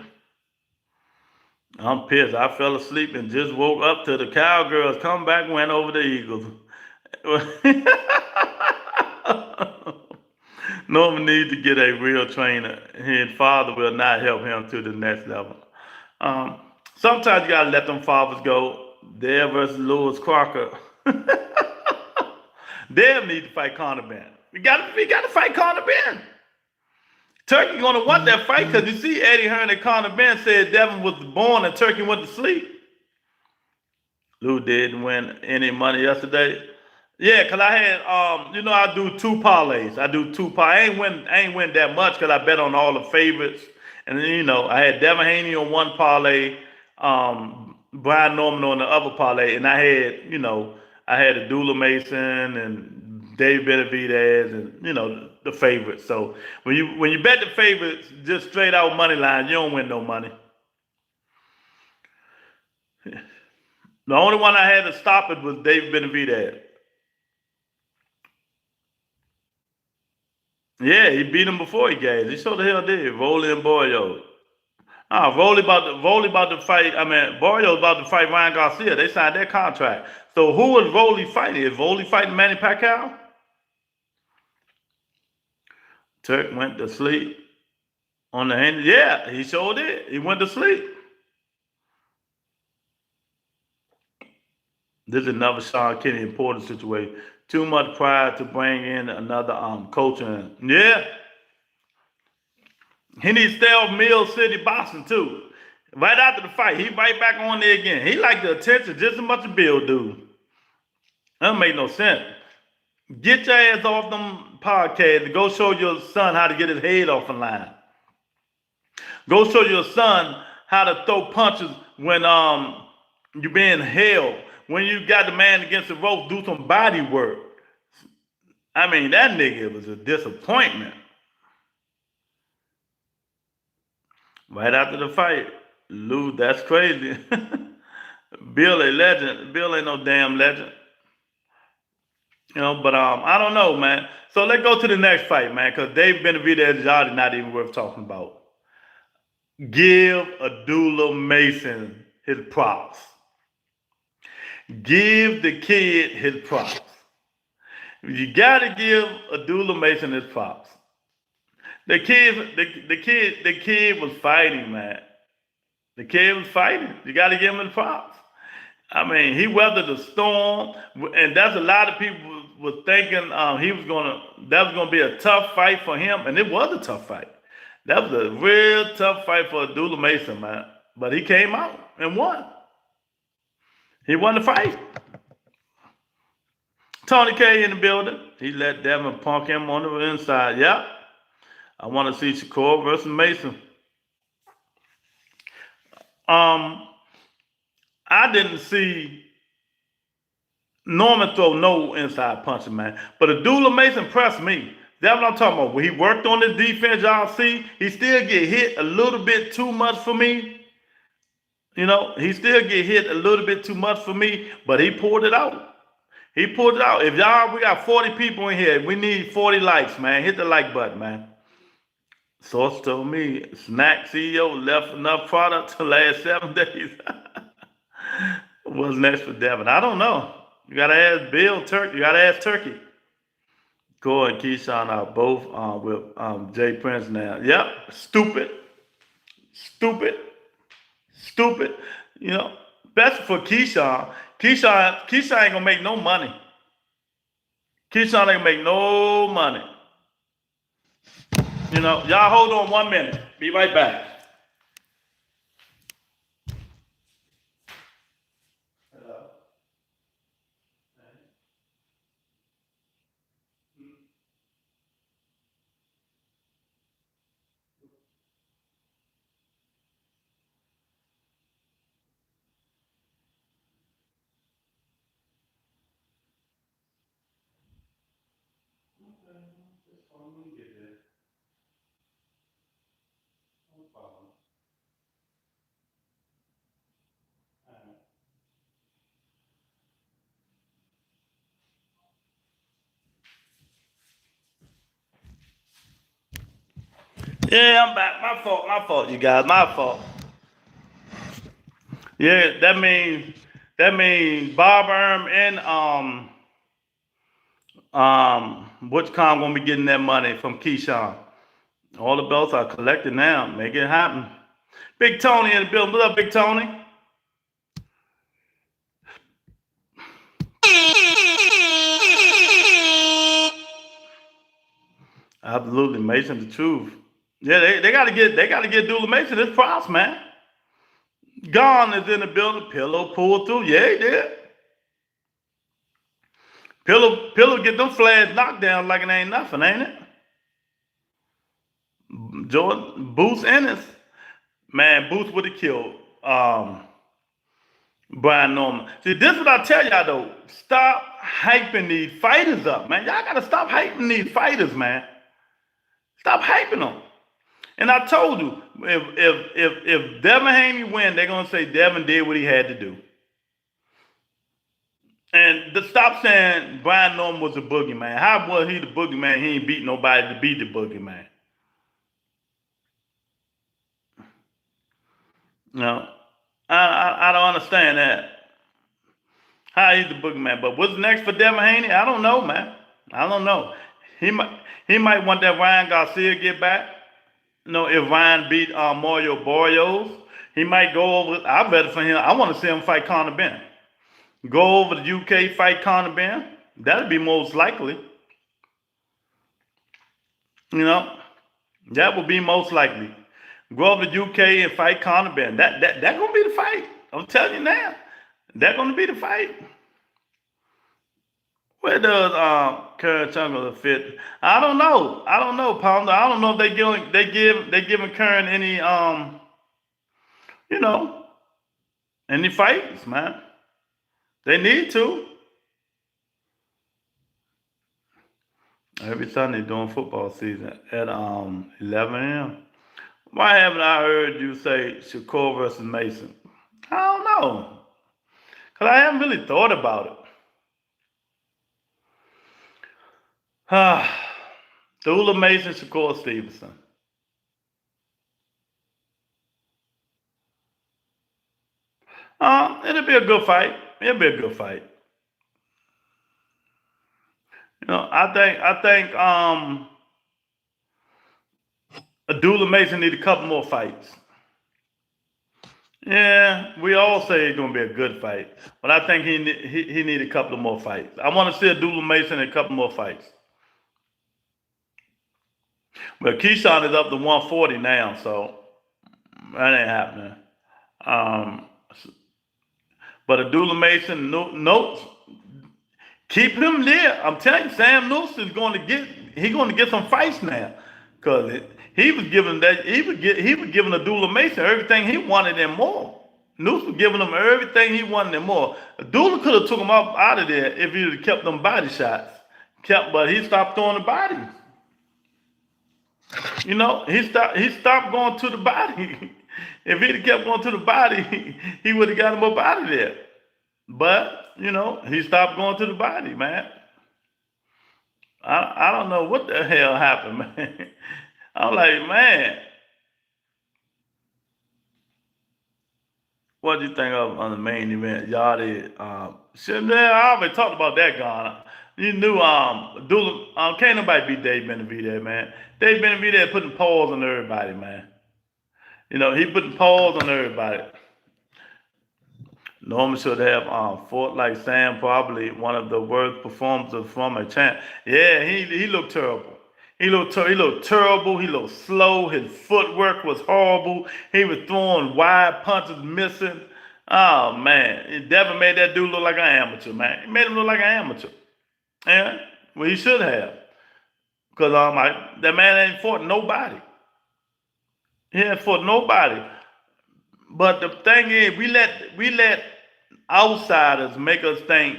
I'm pissed. I fell asleep and just woke up to the Cowgirls comeback win over the Eagles. Norman needs to get a real trainer. His father will not help him to the next level. Sometimes you gotta let them fathers go. Deb versus Lewis Crocker. Deb need to fight Conor Ben. We got to fight Conor Ben. Turkey gonna want that fight because you see Eddie Hearn and Conor Ben said Devin was born and Turkey went to sleep. Lou didn't win any money yesterday. Yeah, because I had, I do two parlays. I ain't win that much because I bet on all the favorites. And then, I had Devin Haney on one parlay, Bryan Norman on the other parlay. And I had Adula Mason and Dave Benavidez and, the favorites. So when you bet the favorites, just straight out money line, you don't win no money. The only one I had to stop it was Dave Benavidez. Yeah, he beat him before he gave. He sure the hell did. Rolly and Boyo. Rolly about to fight. Boyo's about to fight Ryan Garcia. They signed their contract. So who is Rolly fighting? Is Rolly fighting Manny Pacquiao? Turk went to sleep on the hand. Yeah, he sure did. He went to sleep. This is another Sean Kenny important situation. Too much pride to bring in another coach. Yeah. He needs to stay off Mill City boxing too. Right after the fight, he right back on there again. He like the attention just as much as Bill do. That don't make no sense. Get your ass off them podcasts and go show your son how to get his head off the line. Go show your son how to throw punches when you're being held. When you got the man against the ropes, do some body work. That nigga was a disappointment. Right after the fight, Lou, that's crazy. Bill a legend. Bill ain't no damn legend. But I don't know, man. So let's go to the next fight, man, because Dave Benavidez is already not even worth talking about. Give Adula Mason his props. Give the kid his props. You gotta give Abdullah Mason his props. The kid was fighting, man. The kid was fighting. You gotta give him his props. I mean, he weathered the storm, and that's a lot of people was thinking that was gonna be a tough fight for him, and it was a tough fight. That was a real tough fight for Abdullah Mason, man. But he came out and won. He won the fight. Tony K in the building. He let Devin punk him on the inside. Yep. I want to see Shakur versus Mason. I didn't see Norman throw no inside punching, man. But Abdullah Mason pressed me. That's what I'm talking about. When he worked on his defense, y'all see, he still get hit a little bit too much for me. You know, he still get hit a little bit too much for me, but he pulled it out. He pulled it out. If y'all, we got 40 people in here. We need 40 likes, man. Hit the like button, man. Source told me, Snack CEO left enough product to last 7 days. What's next for Devin? I don't know. You gotta ask Bill Turkey. You gotta ask Turkey. Corey and Keyshawn are both with Jay Prince now. Yep. Stupid. You know, best for Keyshawn. Keyshawn ain't gonna make no money. Keyshawn ain't gonna make no money. You know, y'all hold on 1 minute. Be right back. Yeah, I'm back. My fault, you guys. My fault. Yeah, that means Bob Erm and Butch Khan gonna be getting that money from Keyshawn. All the belts are collected now. Make it happen. Big Tony in the building. What up, Big Tony? Absolutely, Mason, the truth. Yeah, they gotta get Dula Mason his props, man. Gone is in the building. Pillow pulled through. Yeah, he did. Pillow get them flags knocked down like it ain't nothing, ain't it? Jordan, Boots Ennis. Man, Boots would have killed Brian Norman. See, this is what I tell y'all though. Stop hyping these fighters up, man. Y'all gotta stop hyping these fighters, man. Stop hyping them. And I told you, if Devin Haney win, they're gonna say Devin did what he had to do. And to stop saying Brian Norman was a boogeyman. How was he the boogeyman? He ain't beat nobody to beat the boogeyman. No, I don't understand that. How he's the boogeyman. But what's next for Devin Haney? I don't know, man. I don't know. He might want that Ryan Garcia get back. You know, if Ryan beat Mario Barrios, he might go over. I bet for him. I want to see him fight Conor Ben. Go over to UK, fight Conor Ben. That'd be most likely. You know, that would be most likely. Go over to UK and fight Conor Ben. That gonna be the fight. I'm telling you now. That's gonna be the fight. Where does Curran Chungle fit? I don't know. Pounder. I don't know if they giving Curran any you know, any fights, man. They need to. Every Sunday during football season at 11 a.m. Why haven't I heard you say Shakur versus Mason? I don't know. Because I haven't really thought about it. Dula Mason, Shakur Stevenson. It'll be a good fight. I think Abdullah Mason need a couple more fights. Yeah, we all say it's gonna be a good fight, but I think he need a couple of more fights. I want to see Abdullah Mason in a couple more fights. But Keyshawn is up to 140 now, so that ain't happening. Um, but Abdullah Mason, no, keep him there. I'm telling you, Sam Newsom is going to get some fights now, because he was giving Abdullah Mason everything he wanted and more. Newsom was giving him everything he wanted and more. Abdullah could have took him up out of there if he had kept them body shots. But he stopped throwing the bodies. He stopped going to the body. If he'd have kept going to the body, he would have got him up out of there. But, he stopped going to the body, man. I don't know what the hell happened, man. I'm like, man, what do you think of on the main event? Y'all did. I already talked about that, Ghana. You knew can't nobody beat Dave Benavidez, man. Dave Benavidez putting paws on everybody, man. He putting paws on everybody. Norman should have fought like Sam, probably one of the worst performances from a champ. Yeah, he looked terrible. He looked terrible. He looked slow. His footwork was horrible. He was throwing wide punches, missing. Oh man, Devin made that dude look like an amateur, man. He made him look like an amateur. Yeah, well he should have, because that man ain't fought nobody. He ain't fought nobody. But the thing is, we let outsiders make us think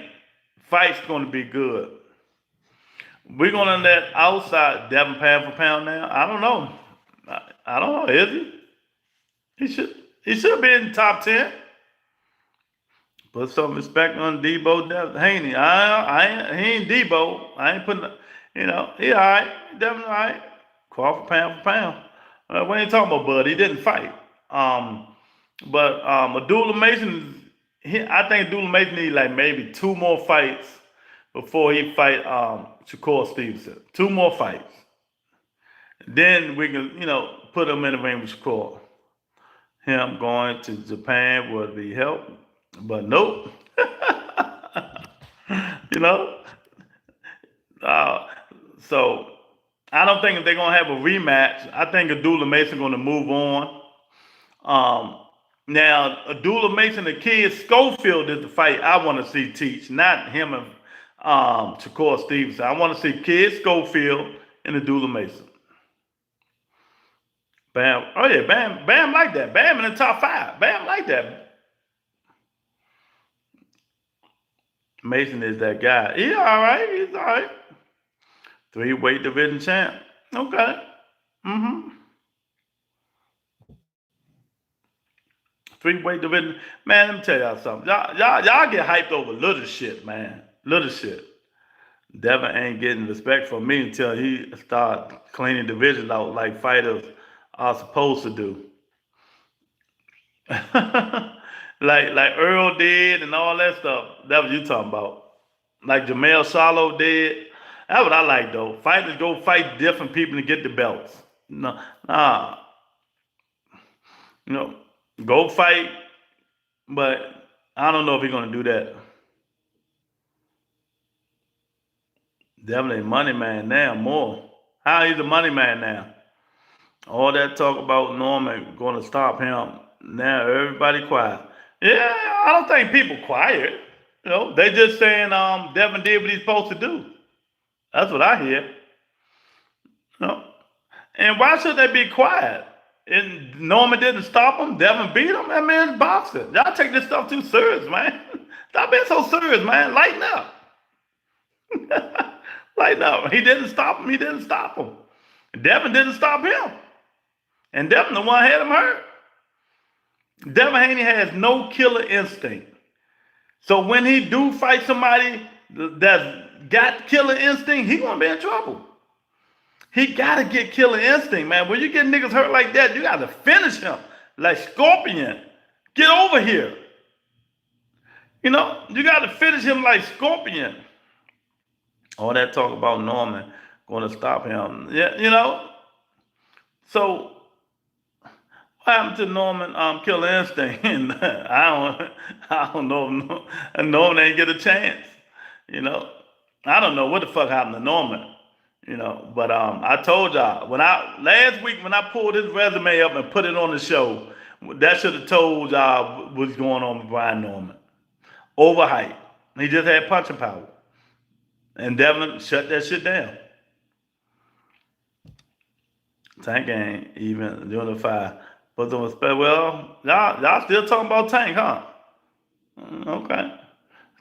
fight's going to be good. We're going to let Devin pound for pound now. I don't know. I don't know. Is he? He should be in the top 10. Put some respect on Debo Haney. He ain't Debo. I ain't putting. He all right. Devin all right. Crawford pound for pound. We ain't talking about Bud. He didn't fight. But Abdullah Mason, I think Abdullah Mason needs like maybe 2 more fights before he fight Shakur Stevenson. 2 more fights. Then we can, put him in the ring with Shakur. Him going to Japan would be help, but nope. So I don't think if they're gonna have a rematch. I think Abdullah Mason gonna move on. Now, Abdullah Mason, the kid Schofield is the fight I want to see teach, not him and Shakur Stevenson. I want to see kid Schofield and Abdullah Mason. Bam. Oh yeah, Bam like that. Bam in the top 5. Bam like that. Mason is that guy. He's all right. He's all right. 3-weight division champ. Okay. Mm-hmm. 3-weight division. Man, let me tell y'all something. Y'all get hyped over little shit, man. Little shit. Devin ain't getting respect from me until he start cleaning divisions out like fighters are supposed to do. like Earl did and all that stuff. That was you talking about. Like Jamel Charlo did. That's what I like though. Fighters go fight different people to get the belts. Nah. Go fight, but I don't know if he's gonna do that. Definitely a money man now, more. How he's a money man now? All that talk about Norman going to stop him. Now everybody quiet. Yeah, I don't think people quiet. They just saying Devin did what he's supposed to do. That's what I hear. And why should they be quiet? And Norman didn't stop him. Devin beat him. That man's boxing. Y'all take this stuff too serious, man. Stop being so serious, man. Lighten up. Lighten up. He didn't stop him. He didn't stop him. Devin didn't stop him. And Devin the one had him hurt. Devin Haney has no killer instinct. So when he do fight somebody that's got killer instinct, he gonna be in trouble. He gotta get killer instinct, man. When you get niggas hurt like that, you gotta finish him like Scorpion. Get over here. You gotta finish him like Scorpion. All that talk about Norman going to stop him. Yeah, you know. So what happened to Norman Killer Instinct? I don't know. Norman ain't get a chance. You know, I don't know what the fuck happened to Norman. You know, but I told y'all when I last week when I pulled his resume up and put it on the show, that should have told y'all what's going on with Brian Norman. Overhyped. He just had punching power, and Devin shut that shit down. Tank ain't even unified. But the respect, well, y'all still talking about Tank, huh? Okay.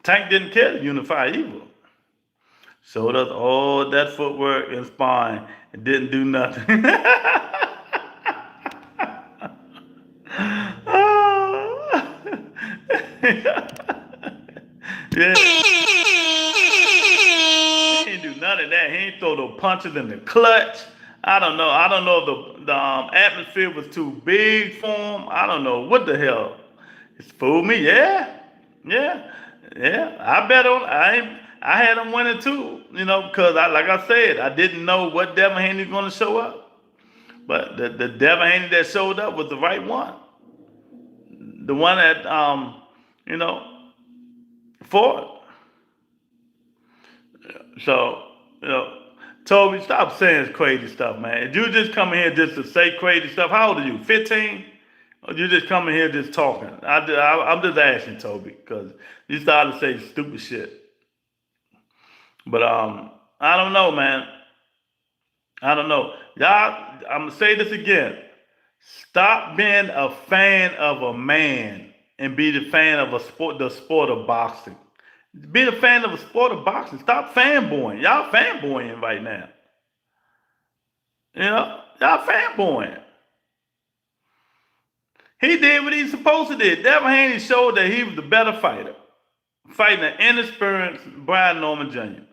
Tank didn't care to unify either. Showed us all that footwork and sparring and didn't do nothing. Yeah, he ain't do none of that. He ain't throw no punches in the clutch. I don't know. I don't know if the atmosphere was too big for him. I don't know what the hell. It's fooled me. Yeah, yeah, yeah. I bet on. I had him winning too. You know, because like I said, I didn't know what Devin Haney was going to show up. But the Devin Haney that showed up was the right one. The one that you know, fought. So, you know, Toby, stop saying crazy stuff, man. If you just come in here just to say crazy stuff, how old are you? 15? Or you just coming here just talking? I'm just asking, Toby, because you started to say stupid shit. But I don't know, man. I don't know. Y'all, I'm gonna say this again. Stop being a fan of a man and be the fan of the sport of boxing. Be the fan of a sport of boxing. Stop fanboying. Y'all fanboying right now. You know, y'all fanboying. He did what he's supposed to do. Devin Haney showed that he was the better fighter, fighting an inexperienced Brian Norman Jr.,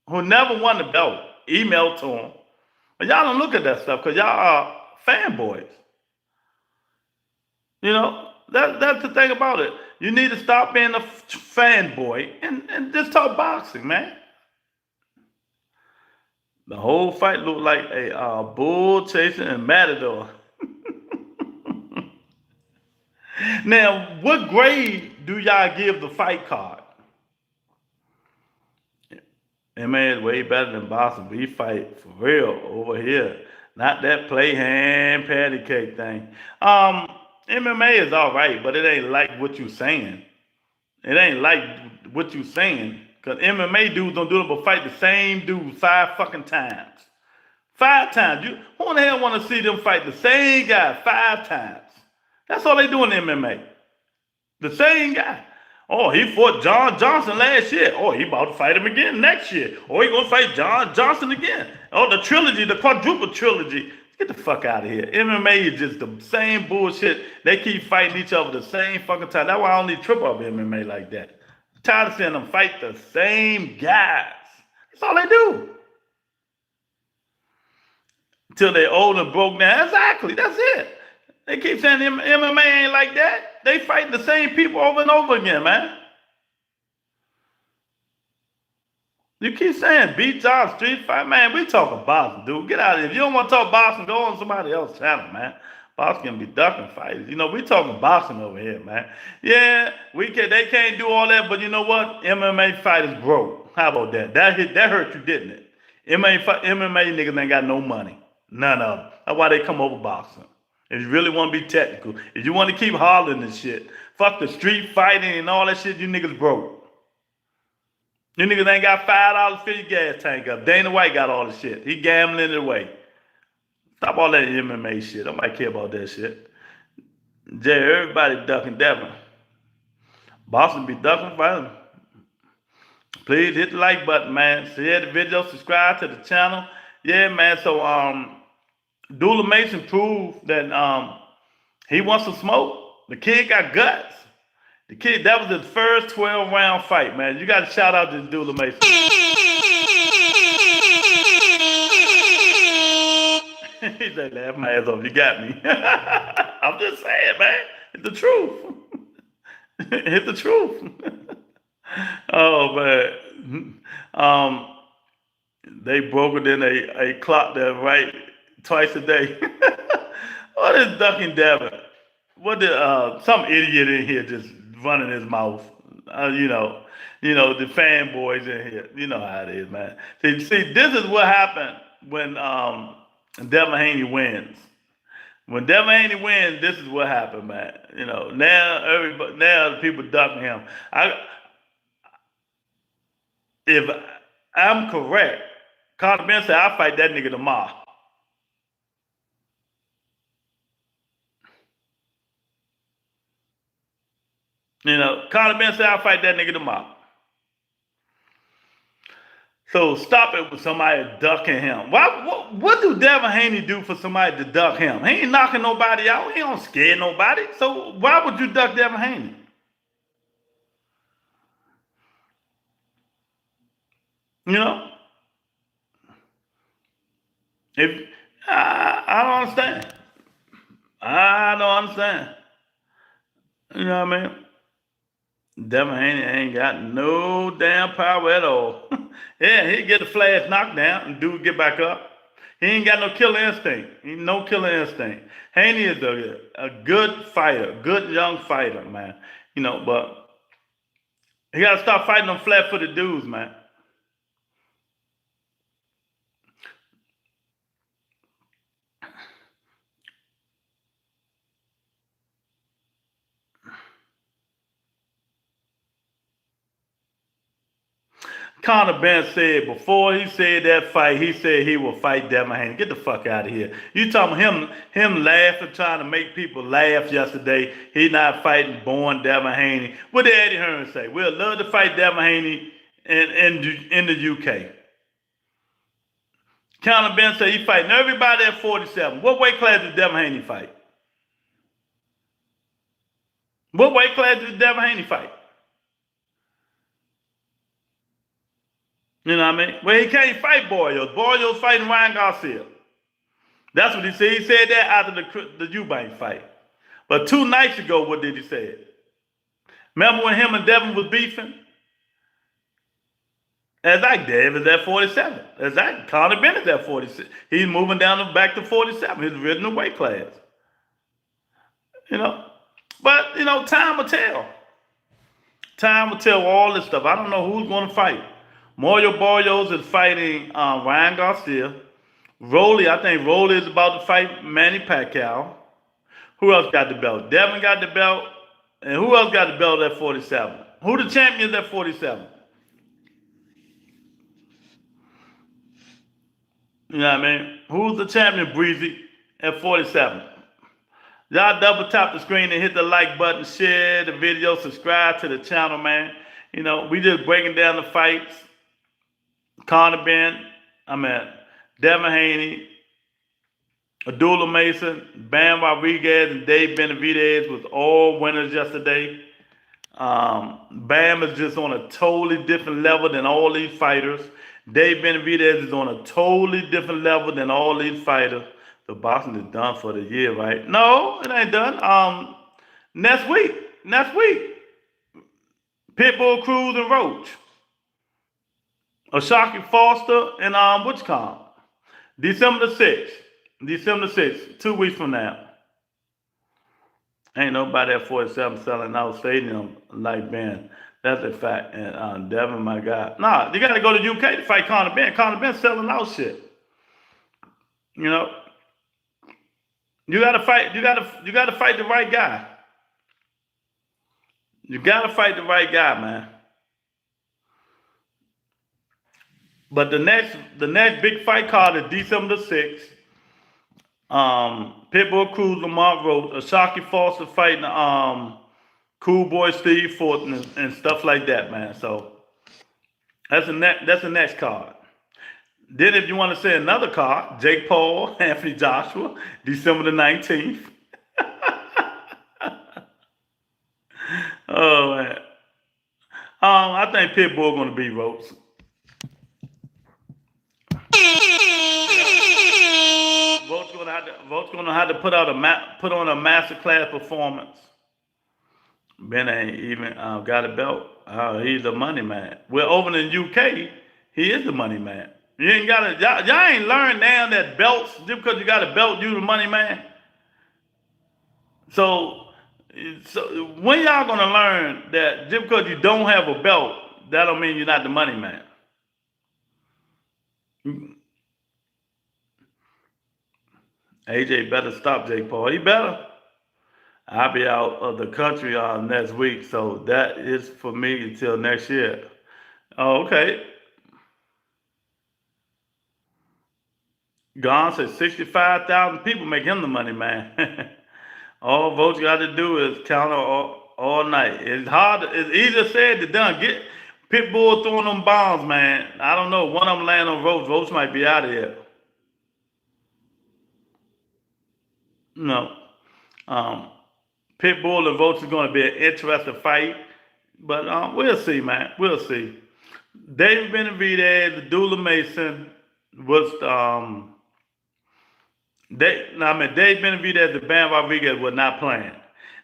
who never won the belt. Emailed to him. But y'all don't look at that stuff because y'all are fanboys. You know, that's the thing about it. You need to stop being a fanboy and just talk boxing, man. The whole fight looked like a bull chasing and matador. Now, what grade do y'all give the fight card? MMA is way better than boxing. We fight for real over here. Not that play hand patty cake thing. MMA is all right, but it ain't like what you saying. It ain't like what you saying. Because MMA dudes don't do it but fight the same dude 5 fucking times. 5 times. Who in the hell want to see them fight the same guy 5 times? That's all they do in MMA. The same guy. Oh, he fought John Johnson last year. Oh, he about to fight him again next year. Oh, he gonna fight John Johnson again. Oh, the trilogy, the quadruple trilogy. Get the fuck out of here. MMA is just the same bullshit. They keep fighting each other the same fucking time. That's why I only trip off MMA like that. I'm tired of seeing them fight the same guys. That's all they do. Until they're old and broke down. Exactly. That's it. They keep saying MMA ain't like that. They fight the same people over and over again, man. You keep saying beat John street fight, man. We talking boxing, dude. Get out of here. If you don't want to talk boxing, go on somebody else's channel, man. Boxing can be ducking fighters. You know, we talking boxing over here, man. Yeah, they can't do all that, but you know what? MMA fighters broke. How about that? That hurt you, didn't it? MMA niggas ain't got no money. None of them. That's why they come over boxing. If you really want to be technical, if you want to keep hollering and shit, fuck the street fighting and all that shit, you niggas broke. You niggas ain't got $5 to fill your gas tank up. Dana White got all the shit. He gambling it away. Stop all that MMA shit. Nobody care about that shit. Jay, everybody ducking Devin. Boston be ducking fighting. Please hit the like button, man. Share the video, subscribe to the channel. Yeah, man. So Dula Mason proved that he wants some smoke. The kid got guts. The kid, that was his first 12-round fight, man. You got to shout out to Dula Mason. He said, laugh my ass off. You got me. I'm just saying, man. It's the truth. It's the truth. Oh, man. They broke it, then they clocked that right twice a day. What is ducking Devin? What did some idiot in here just running his mouth? The fanboys in here. You know how it is, man. See, this is what happened when Devin Haney wins. When Devin Haney wins, this is what happened, man. Now people ducking him. If I'm correct, Carter Ben said I'll fight that nigga tomorrow. Carter Ben said I'll fight that nigga tomorrow. So stop it with somebody ducking him. What do Devin Haney do for somebody to duck him? He ain't knocking nobody out. He don't scare nobody. So why would you duck Devin Haney? If I don't understand. I don't understand. You know what I mean? Devin Haney ain't got no damn power at all. Yeah, he get a flash knockdown and dude get back up. He ain't got no killer instinct. He no killer instinct. Haney is a good fighter, good young fighter, man. But he got to stop fighting them flat-footed dudes, man. Conor Ben said before he said that fight, he said he will fight Devin Haney. Get the fuck out of here. You talking him laughing, trying to make people laugh yesterday. He not fighting born Devin Haney. What did Eddie Hearn say? We'll love to fight Devin Haney in the UK. Conor Ben said he fighting everybody at 47. What weight class did Devin Haney fight? What weight class did Devin Haney fight? You know what I mean? Well, he can't fight Boyos. Boyos fighting Ryan Garcia. That's what he said. He said that after the Eubank fight. But 2 nights ago, what did he say? Remember when him and Devin was beefing? Exactly. David's at 47. Exactly. Conor Bennett's at 46. He's moving down back to 47. His original weight class. But, time will tell. Time will tell all this stuff. I don't know who's going to fight. Mario Barrios is fighting Ryan Garcia. I think Rolly is about to fight Manny Pacquiao. Who else got the belt? Devin got the belt. And who else got the belt at 47? Who the champions at 47? You know what I mean? Who's the champion, Breezy, at 47? Y'all double tap the screen and hit the like button, share the video, subscribe to the channel, man. We just breaking down the fights. Conor Ben, Devin Haney, Abdullah Mason, Bam Rodriguez, and Dave Benavidez was all winners yesterday. Bam is just on a totally different level than all these fighters. Dave Benavidez is on a totally different level than all these fighters. The boxing is done for the year, right? No, it ain't done. Next week. Pitbull, Cruz, and Roach. Oshaki Foster and December the 6th, 2 weeks from now. Ain't nobody at 47 selling out stadium like Ben. That's a fact. And Devin, my guy. Nah, you gotta go to UK to fight Conor Ben. Conor Ben selling out shit. You gotta fight the right guy. You gotta fight the right guy, man. But the next big fight card is December the 6th. Pitbull Cruz, Lamont Road, Oshaki Foster fighting Cool Boy Steve Fortin and stuff like that, man. So that's the next card. Then if you want to say another card, Jake Paul, Anthony Joshua, December the 19th. Oh man. I think Pitbull gonna beat Rhodes. Vote's gonna have to put on a masterclass performance. Ben ain't even got a belt. He's the money man. Well, over in the UK, he is the money man. You ain't got to, y'all ain't learned now that belts, just because you got a belt, you the money man. So, so when y'all gonna learn that just because you don't have a belt, that don't mean you're not the money man? AJ better stop Jake Paul. He better. I'll be out of the country next week, so that is for me until next year. Oh, okay. Gone said 65,000 people make him the money man. All votes got to do is count all night. It's hard. It's easier said than done. Get Pitbull throwing them bombs, man. I don't know. One of them land on votes. Votes might be out of here. No. Um, Pitbull and votes is going to be an interesting fight, but we'll see, man. We'll see. David Benavidez, the Dula Mason was Dave Benavidez, the Bam Rodriguez was not playing.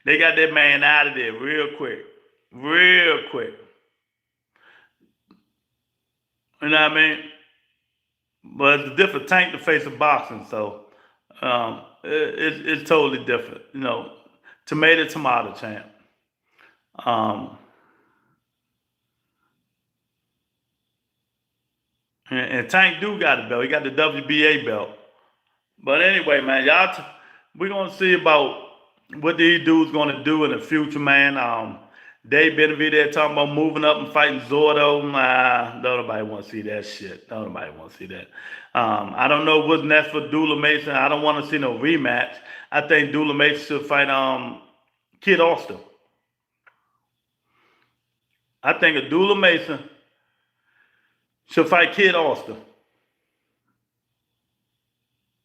They got that man out of there real quick. Real quick. You know what I mean? But it's a different tank to face of boxing, so it's totally different. You know, tomato champ. Um, and Tank do got a belt. He got the WBA belt. But anyway, man, we're gonna see about what these dudes gonna do in the future, man. Dave Benavidez talking about moving up and fighting Zordo. Nah, nobody want to see that shit. Nobody want to see that. I don't know what's next for Dula Mason. I don't want to see no rematch. I think Dula Mason should fight Kid Austin. I think a Dula Mason should fight Kid Austin.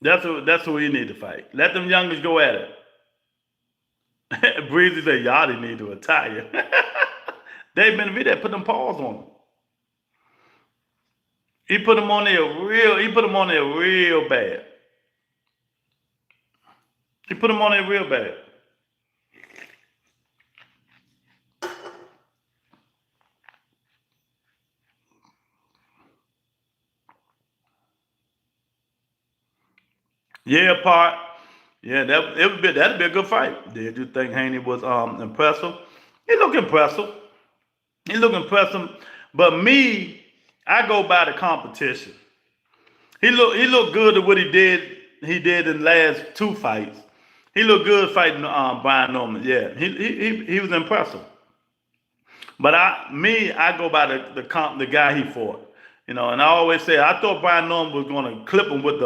That's who he need to fight. Let them youngers go at it. Breezy said, Yachty need to retire. Dave Benavidez put them paws on him. He put him on there real bad. He put him on there real bad. Yeah, part. Yeah, that'd be a good fight. Did you think Haney was impressive? He look impressive. He look impressive. But me, I go by the competition. He looked good at what he did. He did in the last two fights. He looked good fighting Brian Norman. Yeah, he was impressive. But I go by the guy he fought. You know, and I always say I thought Brian Norman was going to clip him with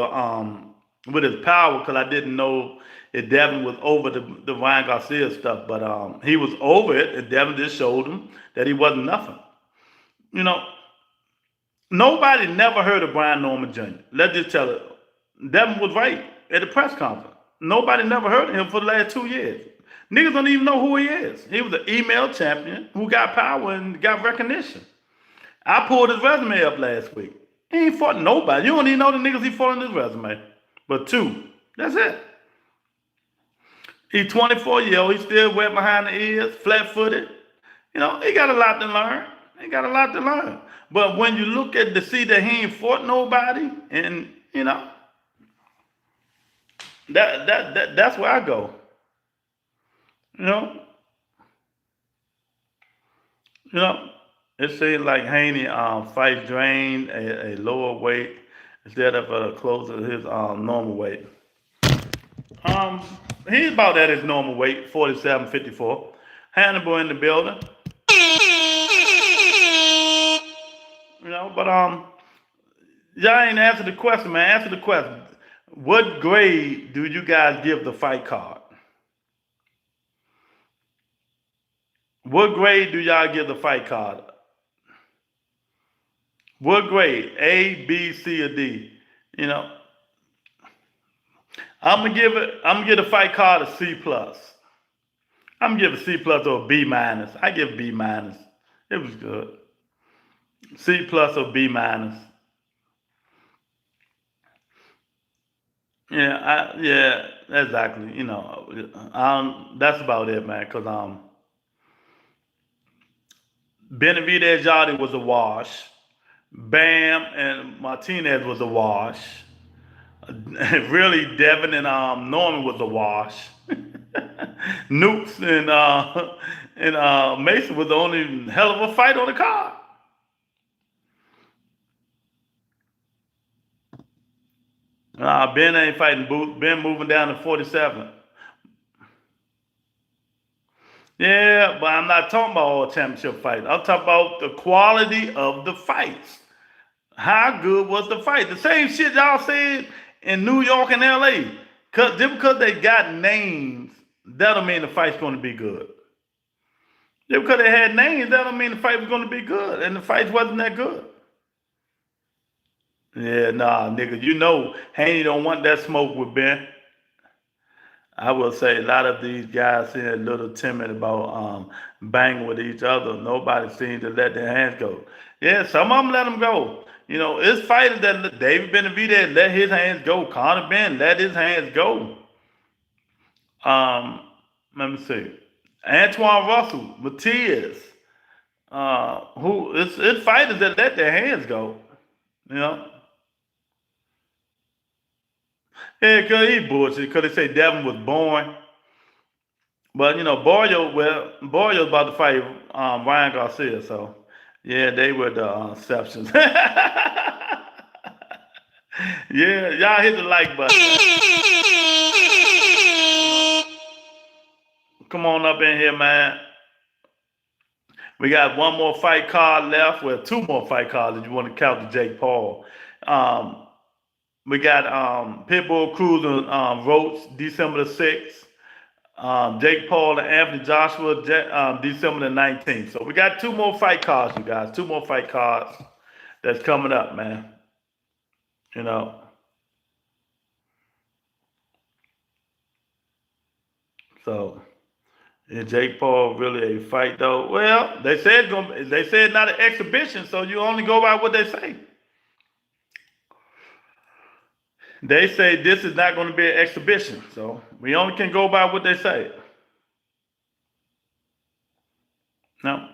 his power because I didn't know if Devin was over the Ryan Garcia stuff, but he was over it, and Devin just showed him that he wasn't nothing. You know, nobody never heard of Brian Norman Jr. Let's just tell it. Devin was right at the press conference. Nobody never heard of him for the last 2 years. Niggas don't even know who he is. He was an email champion who got power and got recognition. I pulled his resume up last week. He ain't fought nobody. You don't even know the niggas he fought on his resume. But two. That's it. He's 24 years old. He's still wet behind the ears, flat-footed. You know, he got a lot to learn. But when you look at to see that he ain't fought nobody, and you know, that's where I go. You know, it seems like Haney fights Drain a lower weight instead of close to his normal weight. He's about at his normal weight, 47-54. Hannibal in the building. You know, but y'all ain't answer the question, man. Answer the question. What grade do you guys give the fight card? What grade do y'all give the fight card? What grade? A, B, C, or D? You know, I'm gonna give the fight card a C plus. I'm gonna give a C plus or a B minus. I give B minus. It was good. C plus or B minus. Yeah, exactly. You know, that's about it, man. Cause Benavidez Yachty was a wash. Bam and Martinez was a wash. Really, Devin and Norman was a wash. Nukes and Mason was the only hell of a fight on the card. Ben ain't fighting Boots. Ben moving down to 47. Yeah, but I'm not talking about all championship fights. I'm talking about the quality of the fights. How good was the fight? The same shit y'all said in New York and LA. Just because they got names, that don't mean the fight's going to be good. Just because they had names, that don't mean the fight was going to be good. And the fight wasn't that good. Yeah, nah, nigga. You know Haney don't want that smoke with Ben. I will say a lot of these guys seem a little timid about banging with each other. Nobody seems to let their hands go. Yeah, some of them let them go. You know, it's fighters that David Benavidez let his hands go. Conor Ben let his hands go. Let me see. Antoine Russell, Matias, who it's fighters that let their hands go. You know. Yeah, because he bullshit. Because they say Devin was born. But, you know, Borjo's about to fight Ryan Garcia. So, yeah, they were the exceptions. Yeah, y'all hit the like button. Come on up in here, man. We got one more fight card left. Well, two more fight cards if you want to count the Jake Paul. We got Pitbull Cruz and Roach, December the 6th. Jake Paul and Anthony Joshua, December the 19th. So we got two more fight cards, you guys. Two more fight cards that's coming up, man. You know. So is Jake Paul really a fight though? Well, they said not an exhibition, so you only go by what they say. They say this is not going to be an exhibition, so we only can go by what they say. No,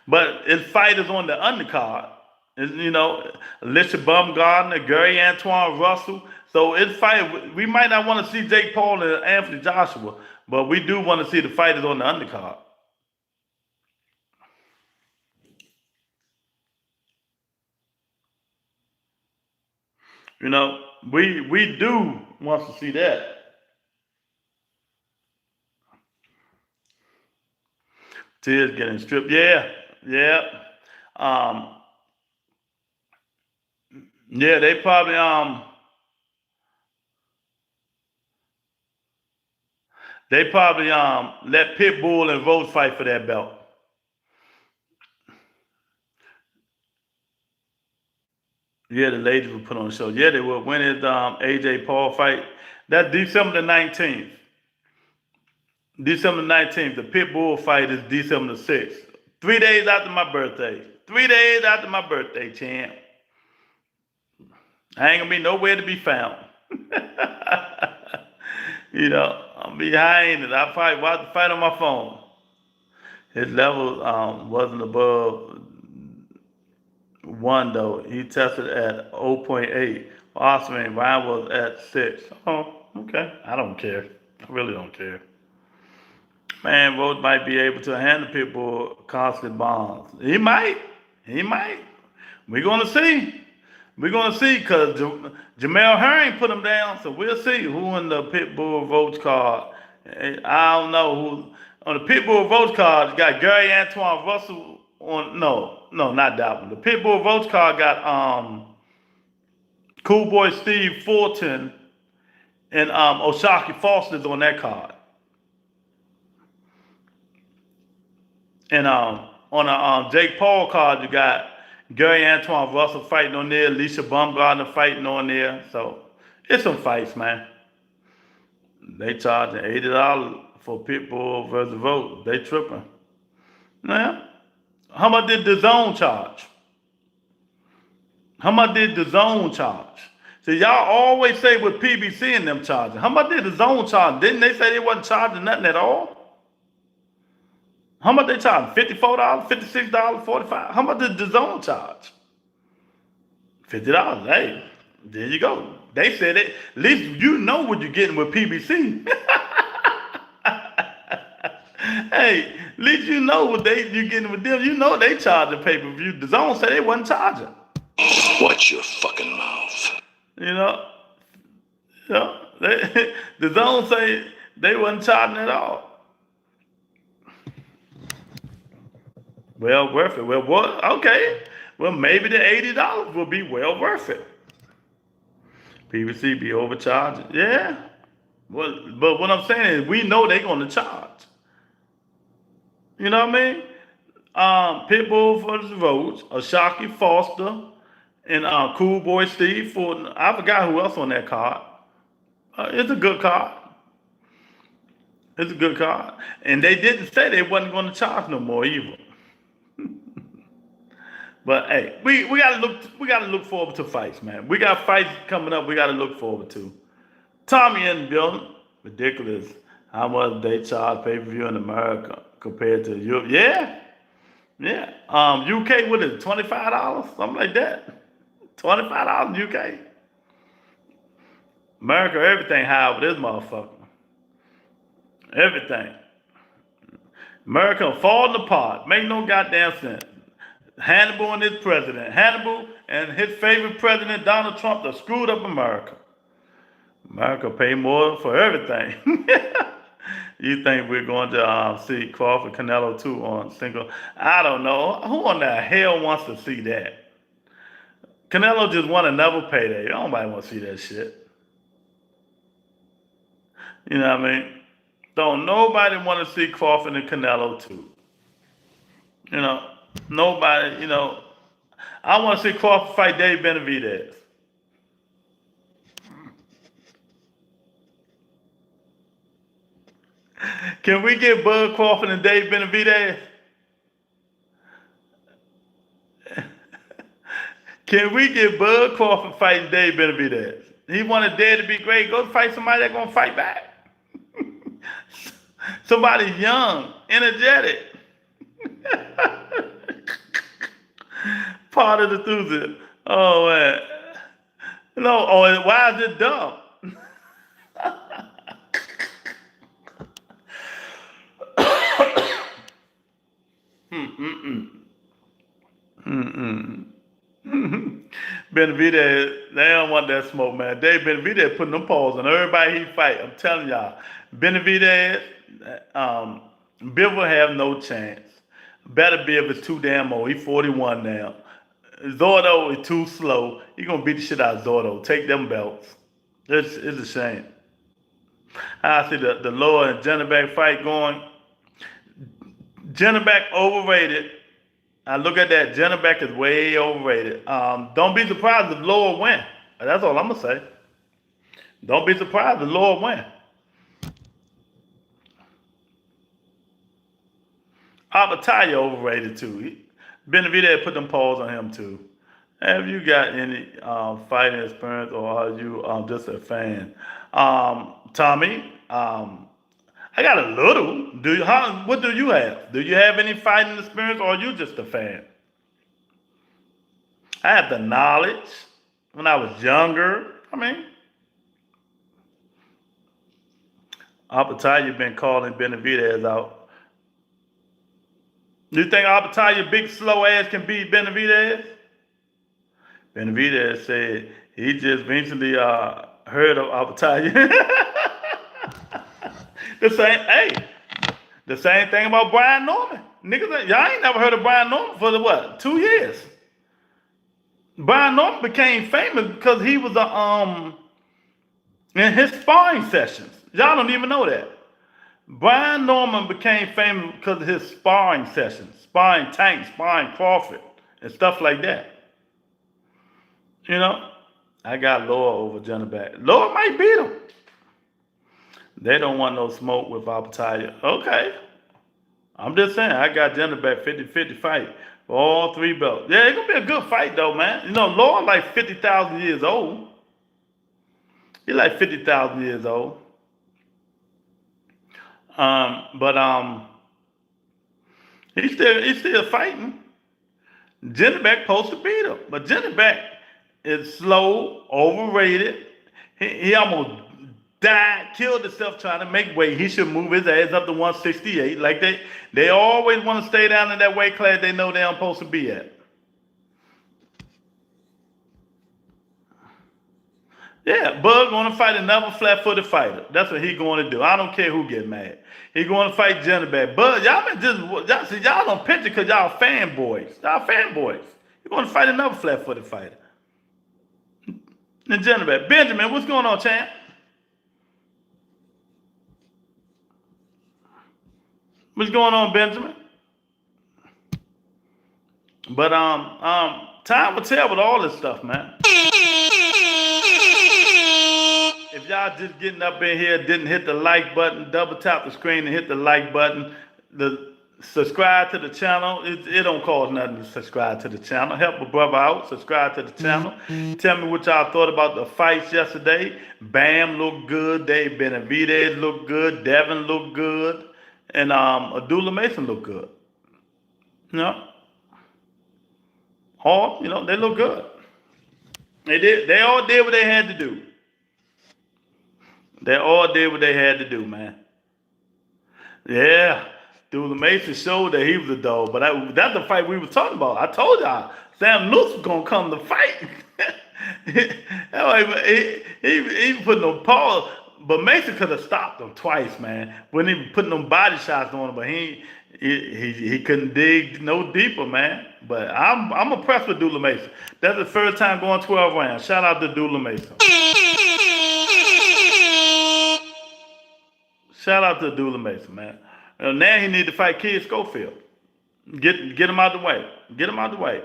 but it's fighters on the undercard. It's, you know, Alicia Baumgartner, Gary Antoine Russell. So it's fight. We might not want to see Jake Paul and Anthony Joshua, but we do want to see the fighters on the undercard. You know, we do want to see that. Tears getting stripped. Yeah, yeah. Um, yeah, they probably let Pitbull and Rose fight for that belt. Yeah, the ladies will put on the show. Yeah, they will. When is AJ Paul fight? That's December the 19th. December the 19th. The Pitbull fight is December the 6th. 3 days after my birthday. 3 days after my birthday, champ. I ain't gonna be nowhere to be found. You know, I'm behind it. I probably watch the fight on my phone. His level wasn't above 1 though. He tested at 0.8. Osman Ryan was at 6. Oh, okay. I don't care. I really don't care. Man, Rose might be able to handle Pitbull constant bombs. He might. He might. We're gonna see. We're gonna see because Jamel Herring put him down, so we'll see who in the Pitbull Roach card. I don't know who on the Pitbull Roach card. You got Gary Antoine Russell on. No, not that one. The Pitbull Roach card got Cool Boy Steve Fulton and Oshaki Foster's on that card. And on the Jake Paul card, you got Gary Antoine Russell fighting on there, Alicia Baumgartner fighting on there. So it's some fights, man. They charging $80 for Pitbull versus Vote. They tripping. Now, how much did the Zone charge? How much did the Zone charge? See, y'all always say with PBC and them charging. How much did the Zone charge? Didn't they say they wasn't charging nothing at all? How much they charge? $54, $56, $45? How much did the Zone charge? $50. Hey, there you go. They said it. At least you know what you're getting with PBC. Hey, at least you know what you getting with them. You know they charge the pay-per-view. The Zone said they wasn't charging. Watch your fucking mouth. You know, the Zone say they wasn't charging at all. Well worth it. Well, what? Okay. Well, maybe the $80 will be well worth it. PBC be overcharging. Yeah. Well, but what I'm saying is we know they're going to charge. You know what I mean? Pitbull for the votes, Ashaki Foster, and Cool Boy Steve for, I forgot who else on that card. It's a good card. It's a good card. And they didn't say they wasn't going to charge no more either. But hey, we gotta look forward to fights, man. We got fights coming up we gotta look forward to. Tommy in the building. Ridiculous how much they charge pay-per-view in America compared to Europe. Yeah. Yeah. UK, what is it, $25? Something like that. $25 UK. America, everything high with this motherfucker. Everything. America falling apart. Make no goddamn sense. Hannibal and his president. Hannibal and his favorite president, Donald Trump, that screwed up America. America pay more for everything. You think we're going to see Crawford Canelo 2 on single? I don't know. Who in the hell wants to see that? Canelo just won another payday. Nobody want to see that shit. You know what I mean? Don't nobody want to see Crawford and Canelo 2. You know, nobody, you know. I want to see Crawford fight Dave Benavidez. Can we get Bud Crawford and Dave Benavidez? Can we get Bud Crawford fighting Dave Benavidez? He wanted Dave to be great. Go fight somebody that's going to fight back. Somebody young, energetic. Part of the enthusiasm. Oh, man. No, oh, why is it dumb? Benavidez, they don't want that smoke, man. Dave Benavidez putting them paws on everybody he fight. I'm telling y'all, Benavidez, Bill will have no chance. Better Bill is too damn old. He's 41 now. Zordo is too slow. He gonna beat the shit out of Zordo. Take them belts. It's a shame. I see the Loa and Jennebeck fight going. Jennebeck overrated. I look at that. Jennebeck is way overrated. Don't be surprised if Loa win. That's all I'm gonna say. Don't be surprised if Loa win. Abataya overrated too. Benavidez put them paws on him too. Have you got any fighting experience, or are you just a fan? Tommy, I got a little. What do you have? Do you have any fighting experience, or are you just a fan? I have the knowledge when I was younger. I mean, Abataya been calling Benavidez out. You think Abataya, big slow ass, can beat Benavidez? Benavidez said he just recently heard of Abataya. The same thing about Brian Norman. Niggas, y'all ain't never heard of Brian Norman for 2 years. Brian Norman became famous because he was in his sparring sessions. Y'all don't even know that. Brian Norman became famous because of his sparring sessions, sparring Tank, sparring Crawford, and stuff like that. You know, I got Loa over Jennebeck. Loa might beat him. They don't want no smoke with Abataya. Okay. I'm just saying, I got Jennebeck 50-50 fight for all 3 belts. Yeah, it's going to be a good fight, though, man. You know, Loa like 50,000 years old. He like 50,000 years old. But he's still fighting. Jennebeck supposed to beat him. But Jennebeck is slow, overrated. He almost died, killed himself trying to make weight. He should move his ass up to 168. Like they always want to stay down in that weight class they know they're supposed to be at. Yeah, Bug going to fight another flat-footed fighter. That's what he going to do. I don't care who get mad. He going to fight Jennifer. Bug, y'all don't picture because y'all fanboys. Y'all fanboys. He going to fight another flat-footed fighter. And Jennifer, Benjamin, what's going on, champ? What's going on, Benjamin? But time will tell with all this stuff, man. If y'all just getting up in here, didn't hit the like button, double tap the screen and hit the like button. Subscribe to the channel. It don't cost nothing to subscribe to the channel. Help a brother out. Subscribe to the channel. Tell me what y'all thought about the fights yesterday. Bam looked good. Dave Benavidez looked good. Devin looked good. And Abdullah Mason looked good. You know? They look good. They all did what they had to do. They all did what they had to do, man. Yeah. Abdullah Mason showed that he was a dog, but that's the fight we were talking about. I told y'all, Sam Lutz was going to come to fight. he put no pause, but Mason could have stopped him twice, man. Wouldn't even put no body shots on him, but he couldn't dig no deeper, man. But I'm impressed with Abdullah Mason. That's the first time going 12 rounds. Shout out to Abdullah Mason. Shout out to Abdullah Mason, man. Now he need to fight Kid Schofield. Get him out the way. Get him out the way.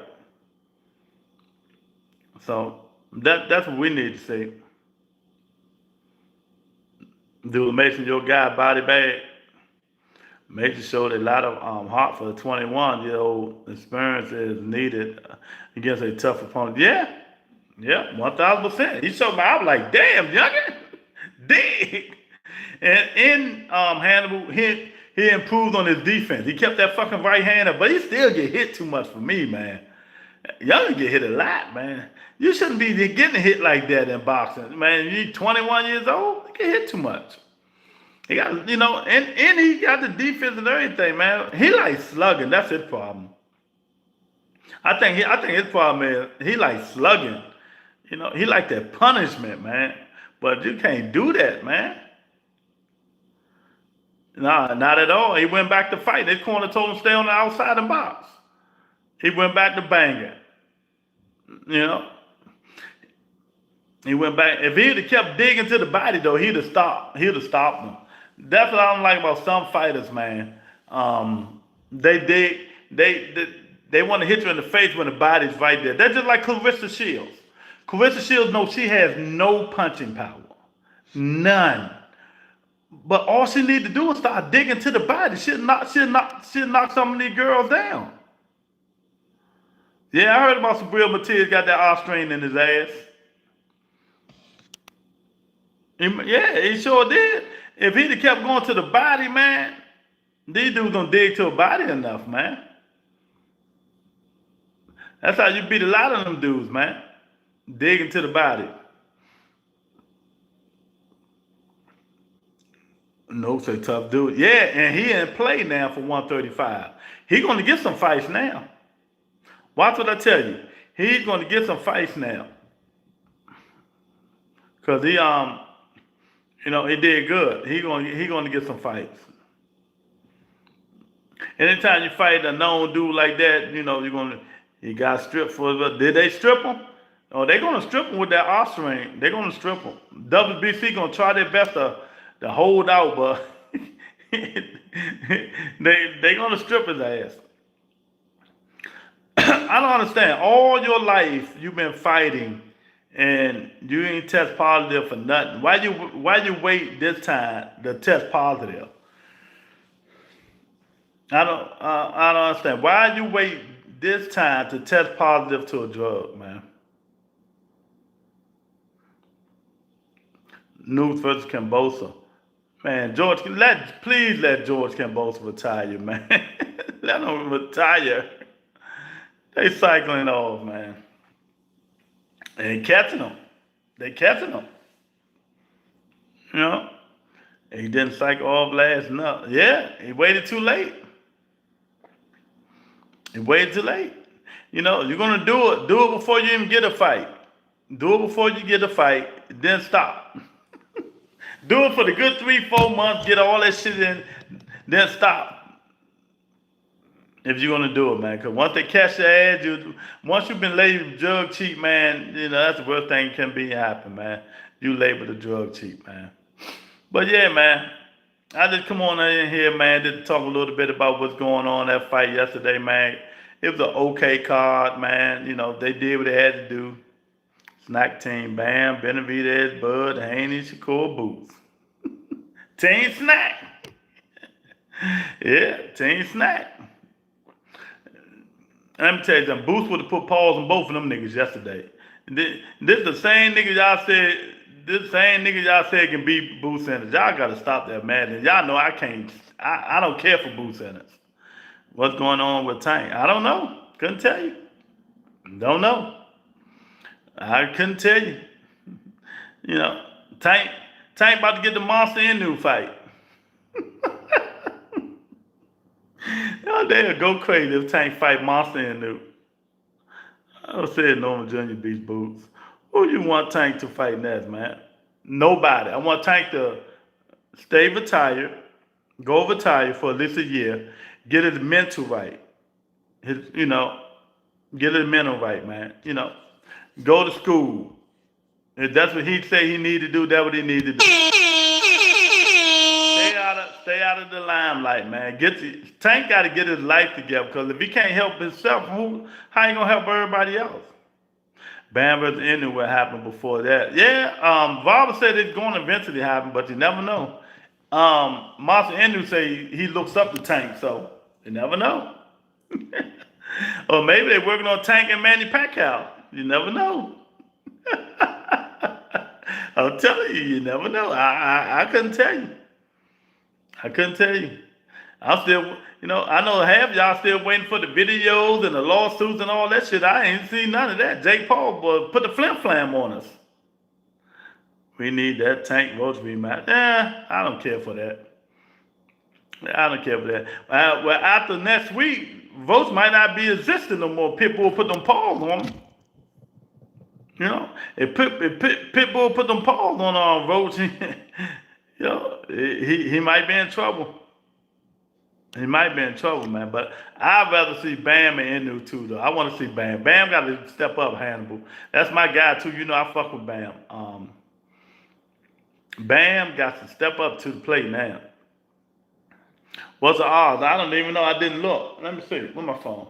So that's what we need to see. Abdullah Mason, your guy, body bag. Mason showed a lot of heart for the 21-year-old. Experience is needed against a tough opponent. Yeah, 1,000%. He showed me. I was like, damn, youngin, dig. And in Hannibal, he improved on his defense. He kept that fucking right hand up, but he still get hit too much for me, man. Youngin get hit a lot, man. You shouldn't be getting hit like that in boxing, man. You 21 years old, you get hit too much. He got, and he got the defense and everything, man. He like slugging. That's his problem. I think his problem is he like slugging. He like that punishment, man. But you can't do that, man. Nah, not at all. He went back to fight. His corner told him to stay on the outside of the box. He went back to banging. He went back. If he'd have kept digging to the body, though, he'd have stopped. He'd have stopped him. That's what I don't like about some fighters, man. They want to hit you in the face when the body's right there. They're just like Clarissa Shields. Clarissa Shields knows she has no punching power. None. But all she need to do is start digging to the body. She'll knock some of these girls down. Yeah, I heard about Sabril Matias got that off-strain in his ass. He sure did. If he'd have kept going to the body, man, these dudes don't dig to a body enough, man. That's how you beat a lot of them dudes, man. Digging to the body. No, say tough dude. Yeah, and he in play now for 135. He's going to get some fights now. Watch what I tell you. He's going to get some fights now. Because he did good. He going to get some fights. Anytime you fight a known dude like that, he got stripped for. Did they strip him? Oh, they're going to strip him with that offspring. They're going to strip him. WBC going to try their best to hold out, but they going to strip his ass. I don't understand. All your life you've been fighting, and you ain't test positive for nothing. Why you wait this time to test positive? I don't understand. Why you wait this time to test positive to a drug, man? Nunes versus Kambosos. Man, please let George Kambosos retire, man. Let him retire. They cycling off, man. And catching them. They catching them. You know? He didn't cycle off last night. Yeah, he waited too late. He waited too late. You know, you're gonna do it. Do it before you even get a fight. Do it before you get a fight. Then stop. Do it for the good 3-4 months. Get all that shit in. Then stop. If you're gonna do it, man. Because once they catch your ass, once you've been labeled drug cheap, man, you know that's the worst thing can be happen, man. You labeled a drug cheap, man. But yeah, man. I just come on in here, man, to talk a little bit about what's going on in that fight yesterday, man. It was an okay card, man. You know, they did what they had to do. Snack team, Bam, Benavidez, Bud, Haney, Shakur, Booth. Team Snack. Yeah, Team Snack. Let me tell you something. Booth would have put pause on both of them niggas yesterday. This the same nigga y'all said. This same nigga y'all said can beat Booth Sanders. Y'all gotta stop that madness. Y'all know I can't. I don't care for Booth Sanders. What's going on with Tank? I don't know. Couldn't tell you. Don't know. I couldn't tell you. You know, Tank about to get the Monster Inu fight. Oh, they'll go crazy if Tank fight Monster Inu. I said Norman Jr. beats Boots. Who you want Tank to fight next, man? Nobody. I want Tank to stay retired, go retire for at least a year, get his mental right. Get his mental right, man. You know, go to school. If that's what he say he need to do, that's what he need to do. Stay out of the limelight, man. Tank got to get his life together, because if he can't help himself, how you gonna help everybody else? Bam versus Inu, what happened before that? Yeah, Valva said it's going to eventually happen, but you never know. Monster Inu say he looks up to Tank, so you never know. Or maybe they're working on Tank and Manny Pacquiao. You never know. I'm telling you, you never know. I couldn't tell you. I couldn't tell you. I'm still, I know half y'all still waiting for the videos and the lawsuits and all that shit. I ain't seen none of that. Jake Paul put the flim-flam on us. We need that Tank Roach rematch. I don't care for that. I don't care for that. Well, after next week, votes might not be existing no more. Pitbull put them paws on them. If Pitbull put them paws on Roach, he might be in trouble. He might be in trouble, man. But I'd rather see Bam and Inu too, though. I want to see Bam. Bam got to step up, Hannibal. That's my guy too. I fuck with Bam. Bam got to step up to the plate now. What's the odds? I don't even know. I didn't look. Let me see. Where's my phone?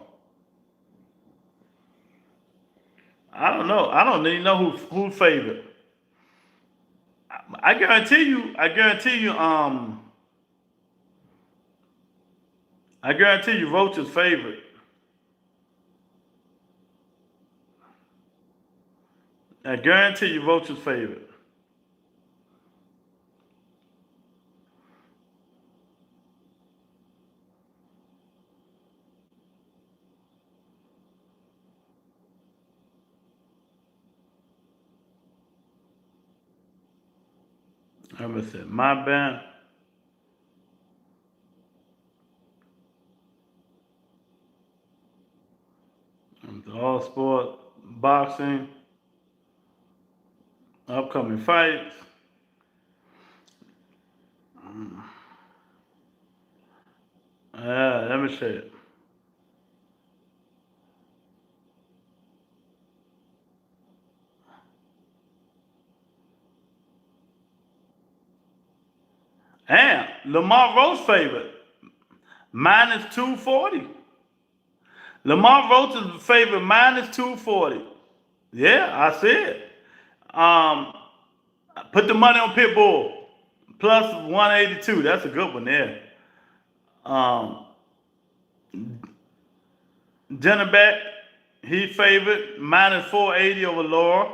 I don't know. I don't even know who's favorite. I guarantee you, Roach is favorite. I guarantee you Roach is favorite. Let me see. My band. All sport, boxing, upcoming fights. Let me see it. And Lamar Roach favorite, minus 240. Lamar Roach is favorite, minus 240. Yeah, I see it. Put the money on Pitbull, plus 182. That's a good one there. Jennerbeck, he favorite, minus 480 over Laura.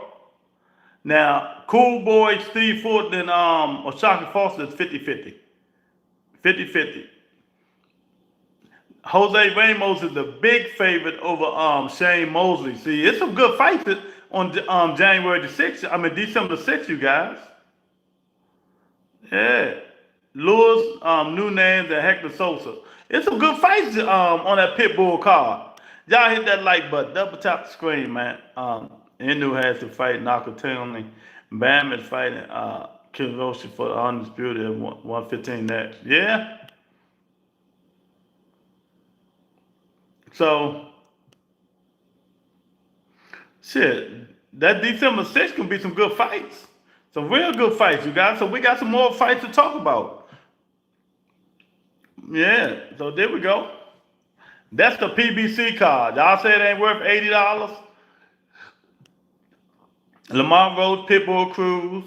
Now, Cool Boy, Steve Fulton, and O'Shaquie Foster is 50-50. 50-50. Jose Ramos is the big favorite over Shane Mosley. See, it's some good fights on January the 6th. I mean, December 6th, you guys. Yeah. Lewis, Nunez, and Hector Sosa. It's some good fights on that Pitbull card. Y'all hit that like button. Double tap the screen, man. Inu has to fight Nakatani. Bam is fighting Kiroshi for the undisputed at 115 next. Yeah. So, shit, that December 6th can be some good fights. Some real good fights, you guys. So we got some more fights to talk about. Yeah, so there we go. That's the PBC card. Y'all say it ain't worth $80? Lamont Rose, Pitbull Cruz,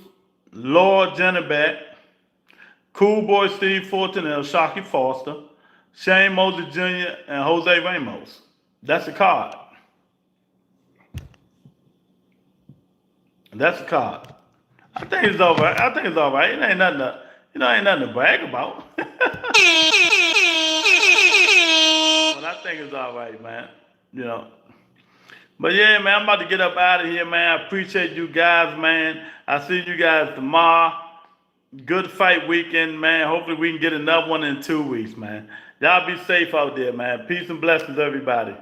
Lord Jennebeck, Cool Boy Steve Fulton, and Shocky Foster, Shane Mosley Jr., and Jose Ramos. That's the card. That's the card. I think it's all right. I think it's all right. It ain't nothing to, ain't nothing to brag about. But I think it's all right, man. But yeah, man, I'm about to get up out of here, man. I appreciate you guys, man. I see you guys tomorrow. Good fight weekend, man. Hopefully we can get another one in 2 weeks, man. Y'all be safe out there, man. Peace and blessings, everybody.